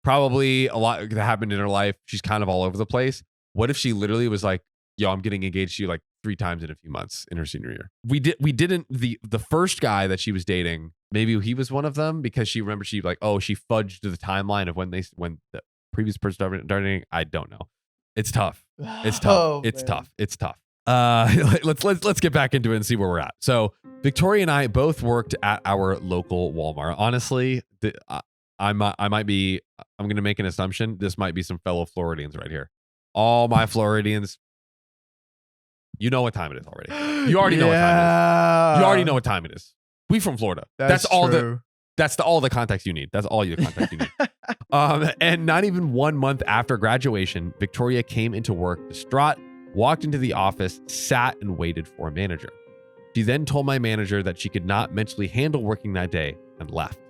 probably a lot that happened in her life. She's kind of all over the place. What if she literally was like, yo, I'm getting engaged to you like 3 times in a few months in her senior year. We didn't the first guy that she was dating, maybe he was one of them, because she fudged the timeline of when the previous person started dating. I don't know. It's tough. It's tough. Oh, it's man. tough. It's tough. Let's get back into it and see where we're at. So Victoria and I both worked at our local Walmart. Honestly, I'm going to make an assumption. This might be some fellow Floridians right here. All my Floridians, you know what time it is already. You already know what time it is. You already know what time it is. We from Florida. That's all true. all the context you need. That's all the context you need. And not even 1 month after graduation, Victoria came into work distraught, walked into the office, sat and waited for a manager. She then told my manager that she could not mentally handle working that day and left.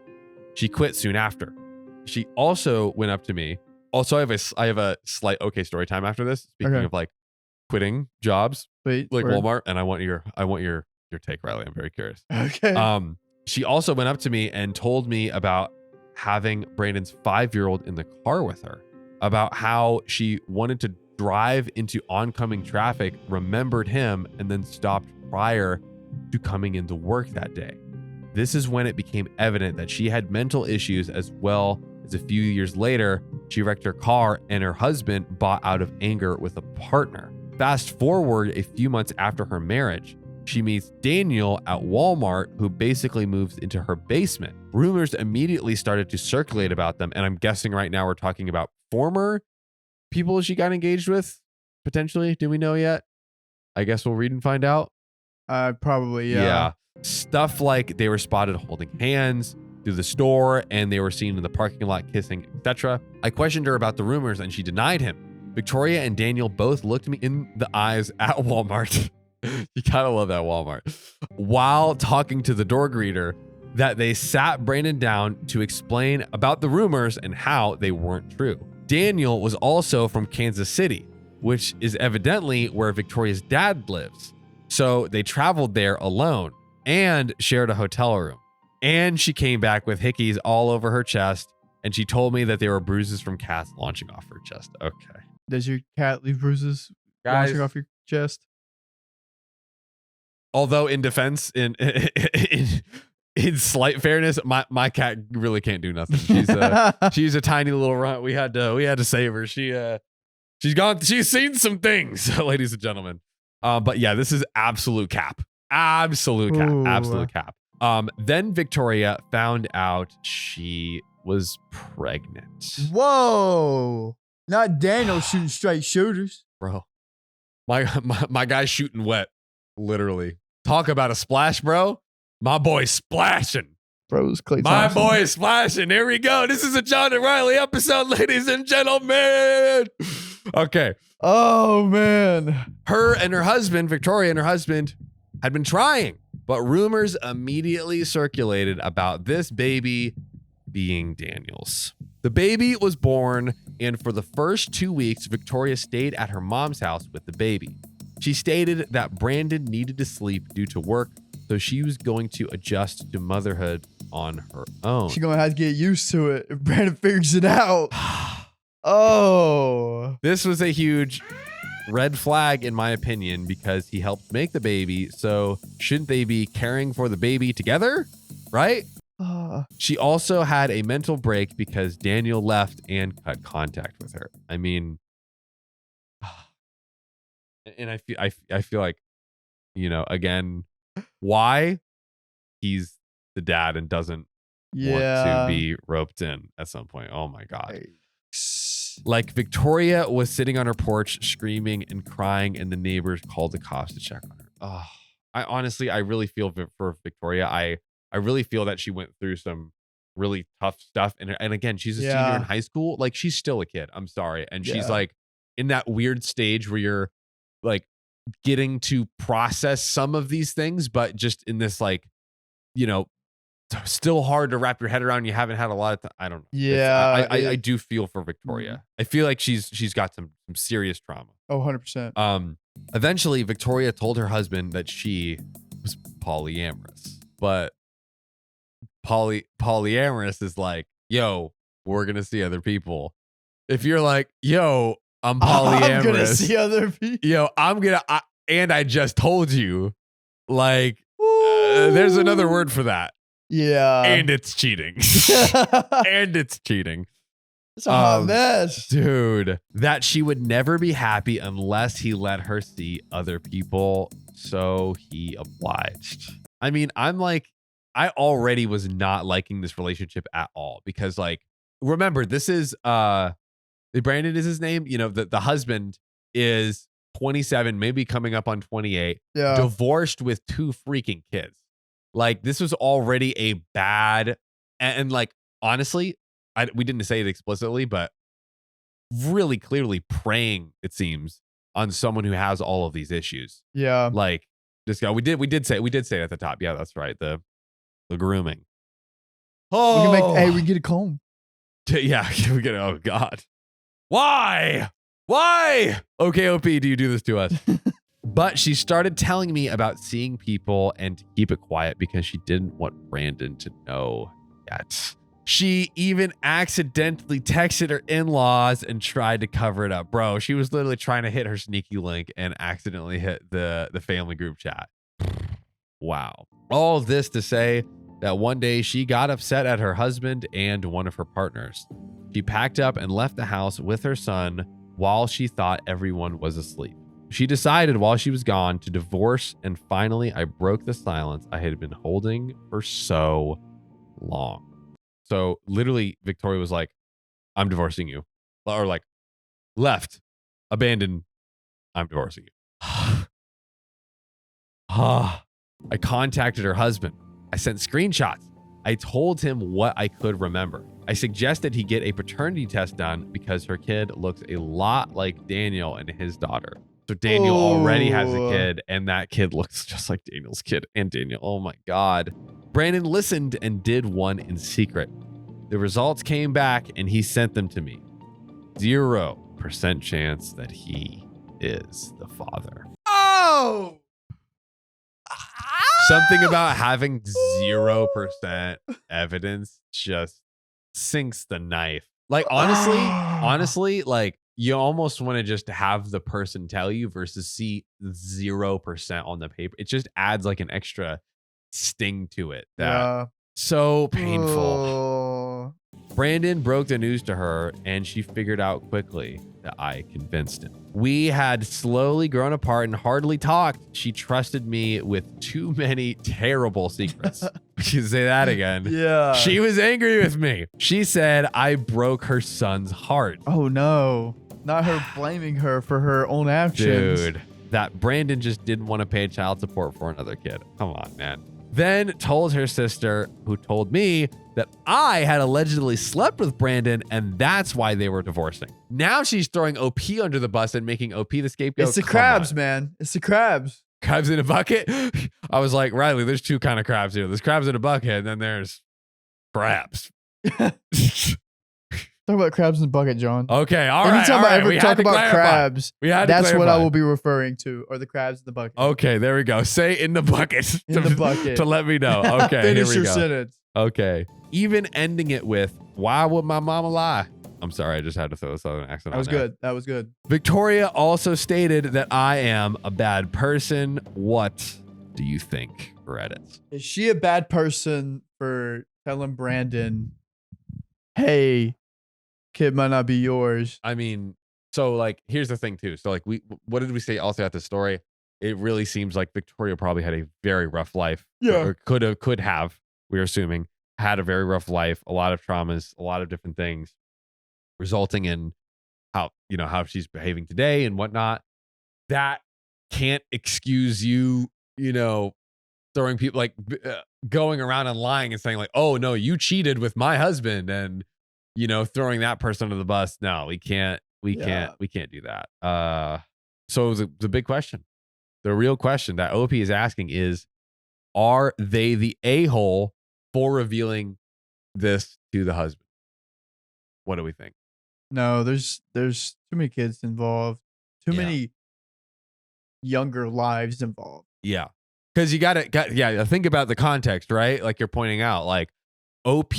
She quit soon after. She also went up to me. Also, I have a slight okay story time after this. Speaking Okay. of like quitting jobs, Wait, like word. Walmart, and I want your take, Riley. I'm very curious. Okay. She also went up to me and told me about having Brandon's 5-year-old in the car with her, about how she wanted to drive into oncoming traffic, remembered him, and then stopped prior to coming into work that day. This is when it became evident that she had mental issues, as well as a few years later, she wrecked her car and her husband bought out of anger with a partner. Fast forward a few months after her marriage, she meets Daniel at Walmart, who basically moves into her basement. Rumors immediately started to circulate about them, and I'm guessing right now we're talking about former people she got engaged with, potentially. Do we know yet? I guess we'll read and find out. Probably, yeah. Stuff like they were spotted holding hands through the store, and they were seen in the parking lot kissing, etc. I questioned her about the rumors, and she denied him. Victoria and Daniel both looked me in the eyes at Walmart. You gotta love that Walmart. While talking to the door greeter, that they sat Brandon down to explain about the rumors and how they weren't true. Daniel was also from Kansas City, which is evidently where Victoria's dad lives. So they traveled there alone and shared a hotel room. And she came back with hickeys all over her chest, and she told me that they were bruises from cats launching off her chest. Okay. Does your cat leave bruises Guys, launching off your chest? although in defense, in slight fairness, my cat really can't do nothing. She's a tiny little runt. We had to save her. She's seen some things, ladies and gentlemen. But yeah, this is absolute cap. Absolute cap. Ooh. Absolute cap. Then Victoria found out she was pregnant. Whoa! Not Daniel shooting straight shooters. Bro. My guy's shooting wet. Literally. Talk about a splash, bro. My boy's splashing. Bros, Clay My Thompson. boy is splashing. Here we go. This is a John and Riley episode, ladies and gentlemen. Okay. Oh man. Her and her husband, Victoria and her husband, had been trying, but rumors immediately circulated about this baby being Daniel's. The baby was born, and for the first 2 weeks, Victoria stayed at her mom's house with the baby. She stated that Brandon needed to sleep due to work, so she was going to adjust to motherhood on her own. She's gonna have to get used to it if Brandon figures it out. Oh. This was a huge red flag, in my opinion, because he helped make the baby. So shouldn't they be caring for the baby together? Right? She also had a mental break because Daniel left and cut contact with her. I mean, and I feel like, you know, again, why he's the dad and doesn't want to be roped in at some point. Oh my God. Like, Victoria was sitting on her porch screaming and crying, and the neighbors called the cops to check on her. Oh, I really feel for Victoria. I really feel that she went through some really tough stuff. And again, she's a senior in high school. Like, she's still a kid. I'm sorry. And she's like in that weird stage where you're like getting to process some of these things, but just in this, like, you know, still hard to wrap your head around. You haven't had a lot of time. I don't know. Yeah. I do feel for Victoria. I feel like she's got some serious trauma. Oh, 100%. Eventually, Victoria told her husband that she was polyamorous, but polyamorous is like, yo, we're gonna see other people. If you're like, yo, I'm polyamorous, I'm gonna see other people. yo, and I just told you, like, there's another word for that. Yeah. And it's cheating. And it's cheating. It's a hot mess. Dude, that she would never be happy unless he let her see other people. So he obliged. I mean, I already was not liking this relationship at all because, like, remember, this is Brandon is his name. You know, the husband is 27, maybe coming up on 28, divorced with 2 freaking kids. Like, this was already a bad, and like, honestly, we didn't say it explicitly, but really clearly preying, it seems, on someone who has all of these issues. Yeah. Like this guy, we did say it at the top. Yeah, that's right. The grooming. We can we can get a comb. Yeah, we get. Oh God, why? Okay, OP, do you do this to us? But she started telling me about seeing people and to keep it quiet because she didn't want Brandon to know yet. She even accidentally texted her in-laws and tried to cover it up. Bro, she was literally trying to hit her sneaky link and accidentally hit the family group chat. Wow. All this to say that one day she got upset at her husband and one of her partners. She packed up and left the house with her son while she thought everyone was asleep. She decided while she was gone to divorce, and finally I broke the silence I had been holding for so long. So literally Victoria was like, I'm divorcing you. Or like, left, abandoned, I'm divorcing you. I contacted her husband. I sent screenshots. I told him what I could remember. I suggested he get a paternity test done because her kid looks a lot like Daniel and his daughter. So Daniel already has a kid, and that kid looks just like Daniel's kid and Daniel. Oh my God. Brandon listened and did one in secret. The results came back and he sent them to me. 0% chance that he is the father. Oh! Something about having 0% evidence just sinks the knife. Like, honestly, like, you almost want to just have the person tell you versus see 0% on the paper. It just adds like an extra sting to it. So painful. Brandon broke the news to her and she figured out quickly that I convinced him. We had slowly grown apart and hardly talked. She trusted me with too many terrible secrets. We should say that again. Yeah. She was angry with me. She said I broke her son's heart. Oh no. Not her blaming her for her own actions. Dude, that Brandon just didn't want to pay child support for another kid. Come on, man. Then told her sister, who told me that I had allegedly slept with Brandon and that's why they were divorcing. Now she's throwing OP under the bus and making OP the scapegoat. It's the crabs, man. It's the crabs. Crabs in a bucket? I was like, Riley, there's two kind of crabs here. There's crabs in a bucket and then there's crabs. Talk about crabs in the bucket, John. Okay, all right. Anytime I ever talk about crabs, that's what I will be referring to, or the crabs in the bucket. Okay, there we go. Say in the bucket. In the bucket. To let me know. Okay, Finish here we your go. sentence. Okay. Even ending it with, why would my mama lie? I'm sorry, I just had to throw a southern accent on there. That was good. Victoria also stated that I am a bad person. What do you think, Reddit? Is she a bad person for telling Brandon, hey, kid might not be yours? I mean, so like, here's the thing too. So like, what did we say also at the story? It really seems like Victoria probably had a very rough life. Yeah. Or could have, we're assuming, had a very rough life, a lot of traumas, a lot of different things, resulting in how she's behaving today and whatnot. That can't excuse you, throwing people like going around and lying and saying like, oh no, you cheated with my husband and, throwing that person under the bus. No, we can't do that. So the big question, the real question that OP is asking is, are they the a-hole for revealing this to the husband? What do we think? No, there's too many kids involved, too many younger lives involved. Yeah. Because you gotta think about the context, right? Like you're pointing out, like OP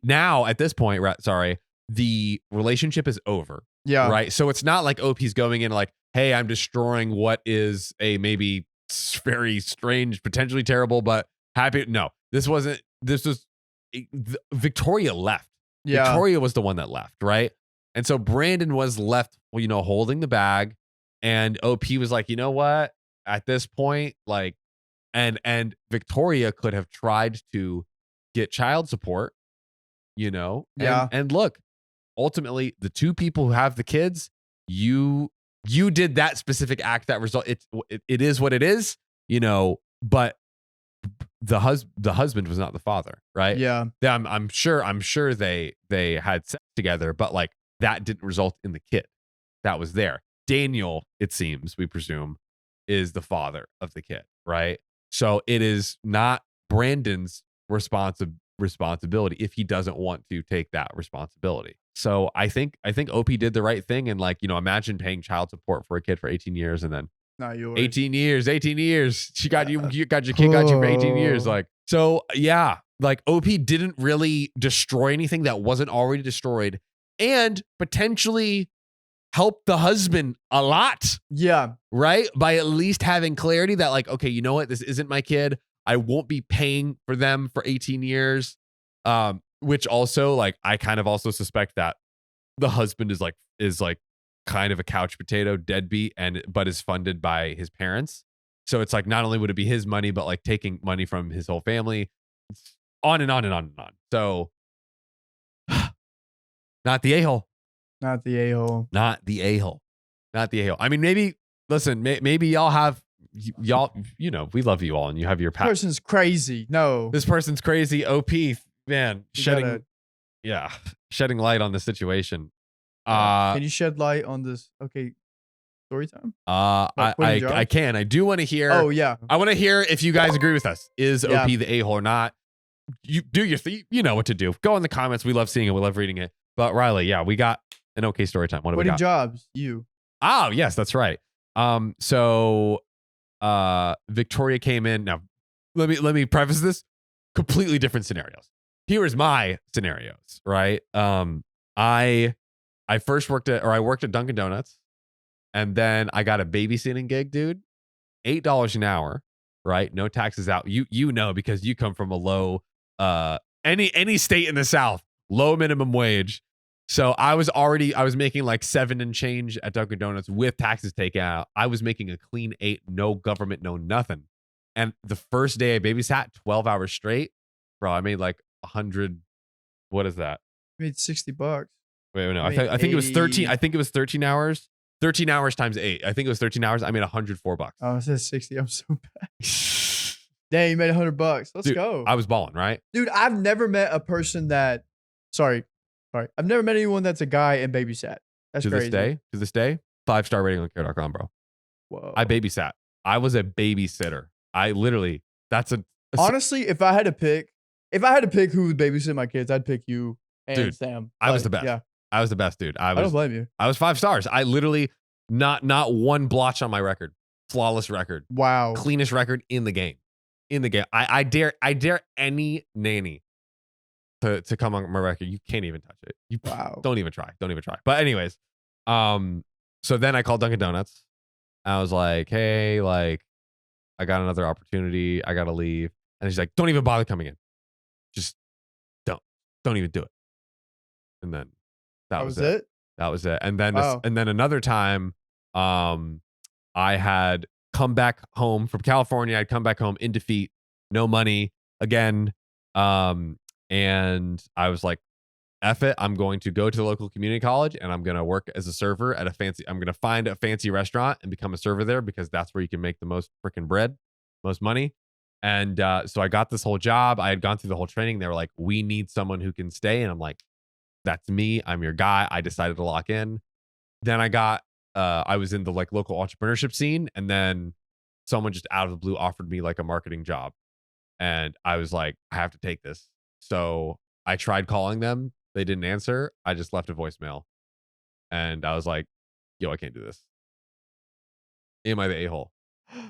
now at this point, right? Sorry, the relationship is over. Yeah. Right. So it's not like OP's going in like, hey, I'm destroying what is a maybe very strange, potentially terrible, but happy. No, this was Victoria left. Yeah. Victoria was the one that left. Right. And so Brandon was left, holding the bag, and OP was like, you know what? At this point, like, and Victoria could have tried to get child support, and look, ultimately the two people who have the kids, you did that specific act that result. It is what it is, but the husband was not the father, right? Yeah. I'm sure they had sex together, but like that didn't result in the kid that was there. Daniel, it seems, we presume, is the father of the kid, right? So it is not Brandon's responsibility if he doesn't want to take that responsibility. So I think OP did the right thing, and like, you know, imagine paying child support for a kid for 18 years and then Not yours. 18 years. She got you got your kid got you for 18 years. Like, so yeah, like OP didn't really destroy anything that wasn't already destroyed, and potentially help the husband a lot, Yeah. right? By at least having clarity that like, okay, you know what? This isn't my kid. I won't be paying for them for 18 years. Which also, like, I kind of also suspect that the husband is like kind of a couch potato deadbeat but is funded by his parents. So it's like, not only would it be his money, but like taking money from his whole family, on and on and on and on. So not the a-hole. Not the a-hole. Not the a-hole. Not the a-hole. I mean, maybe, listen, maybe y'all have, you know, we love you all and you have your This person's crazy. No. This person's crazy. OP, man, shedding light on the situation. Can you shed light on this? Okay. Story time? I can. I do want to hear. Oh, yeah. I want to hear if you guys agree with us. Is OP the a-hole or not? You do your thing. You know what to do. Go in the comments. We love seeing it. We love reading it. But Riley, yeah, we got an okay story time. What do we got? Jobs? You. Oh, yes, that's right. So Victoria came in. Now, let me preface this. Completely different scenarios. Here is my scenarios, right? I worked at Dunkin' Donuts, and then I got a babysitting gig, dude. $8 an hour, right? No taxes out. You know, because you come from a low any state in the South, low minimum wage. So I was making like 7 and change at Dunkin' Donuts with taxes taken out. I was making a clean 8, no government, no nothing. And the first day I babysat 12 hours straight, bro, I made like 100. What is that? You made $60. Wait, no, I think it was 13. I think it was 13 hours. 13 hours times 8. I think it was 13 hours. I made $104. Oh, it says 60. I'm so bad. Dang, you made $100. Let's go. I was balling, right? Dude, I've never met a person that. Sorry. I've never met anyone that's a guy and babysat. That's crazy. To this day, 5-star rating on care.com, bro. Whoa. I babysat. I was a babysitter. I literally. Honestly, if I had to pick who would babysit my kids, I'd pick you and dude, Sam. I was the best. Yeah. I was the best, dude. I don't blame you. I was 5 stars. I literally not one blotch on my record. Flawless record. Wow. Cleanest record in the game. I dare any nanny to come on my record. You can't even touch it. Wow. Don't even try. But anyways, so then I called Dunkin' Donuts. I was like, hey, like, I got another opportunity. I gotta leave. And she's like, don't even bother coming in. Just don't even do it. And then that was it. That was it. And then another time, I had come back home from California. I'd come back home in defeat, no money again. And I was like, F it. I'm going to go to the local community college and I'm going to work as a server at I'm going to find a fancy restaurant and become a server there because that's where you can make the most freaking bread, most money. And so I got this whole job. I had gone through the whole training. They were like, we need someone who can stay. And I'm like, that's me. I'm your guy. I decided to lock in. Then I was in the like local entrepreneurship scene. And then someone just out of the blue offered me like a marketing job. And I was like, I have to take this. So I tried calling them. They didn't answer. I just left a voicemail. And I was like, yo, I can't do this. Am I the a-hole?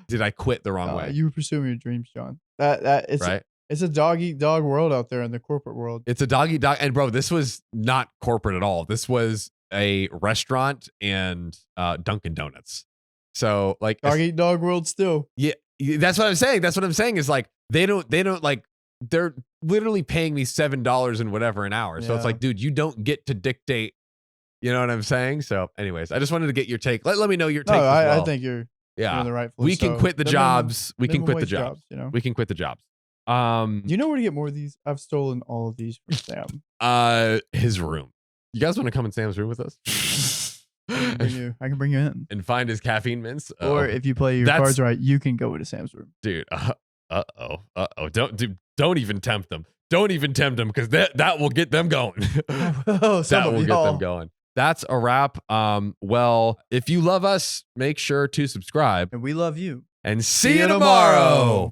Did I quit the wrong way? You were pursuing your dreams, John. It's right. It's a dog world out there in the corporate world. It's a dog. And bro, this was not corporate at all. This was a restaurant and Dunkin' Donuts. So like dog world still. Yeah, that's what I'm saying. That's what I'm saying is like they don't like, they're literally paying me $7 and whatever an hour. So it's like, dude, you don't get to dictate. You know what I'm saying? So anyways, I just wanted to get your take. Let me know your take. I think you're on the right. We can quit the jobs. We can quit the jobs. You know, we can quit the jobs. Do you know where to get more of these? I've stolen all of these from Sam. His room. You guys want to come in Sam's room with us? I can bring you in and find his caffeine mints. Or if you play your cards right, you can go into Sam's room. Dude, Don't even tempt them. Don't even tempt them because that will get them going. That will get them going. That's a wrap. Well, if you love us, make sure to subscribe. And we love you. And see you tomorrow.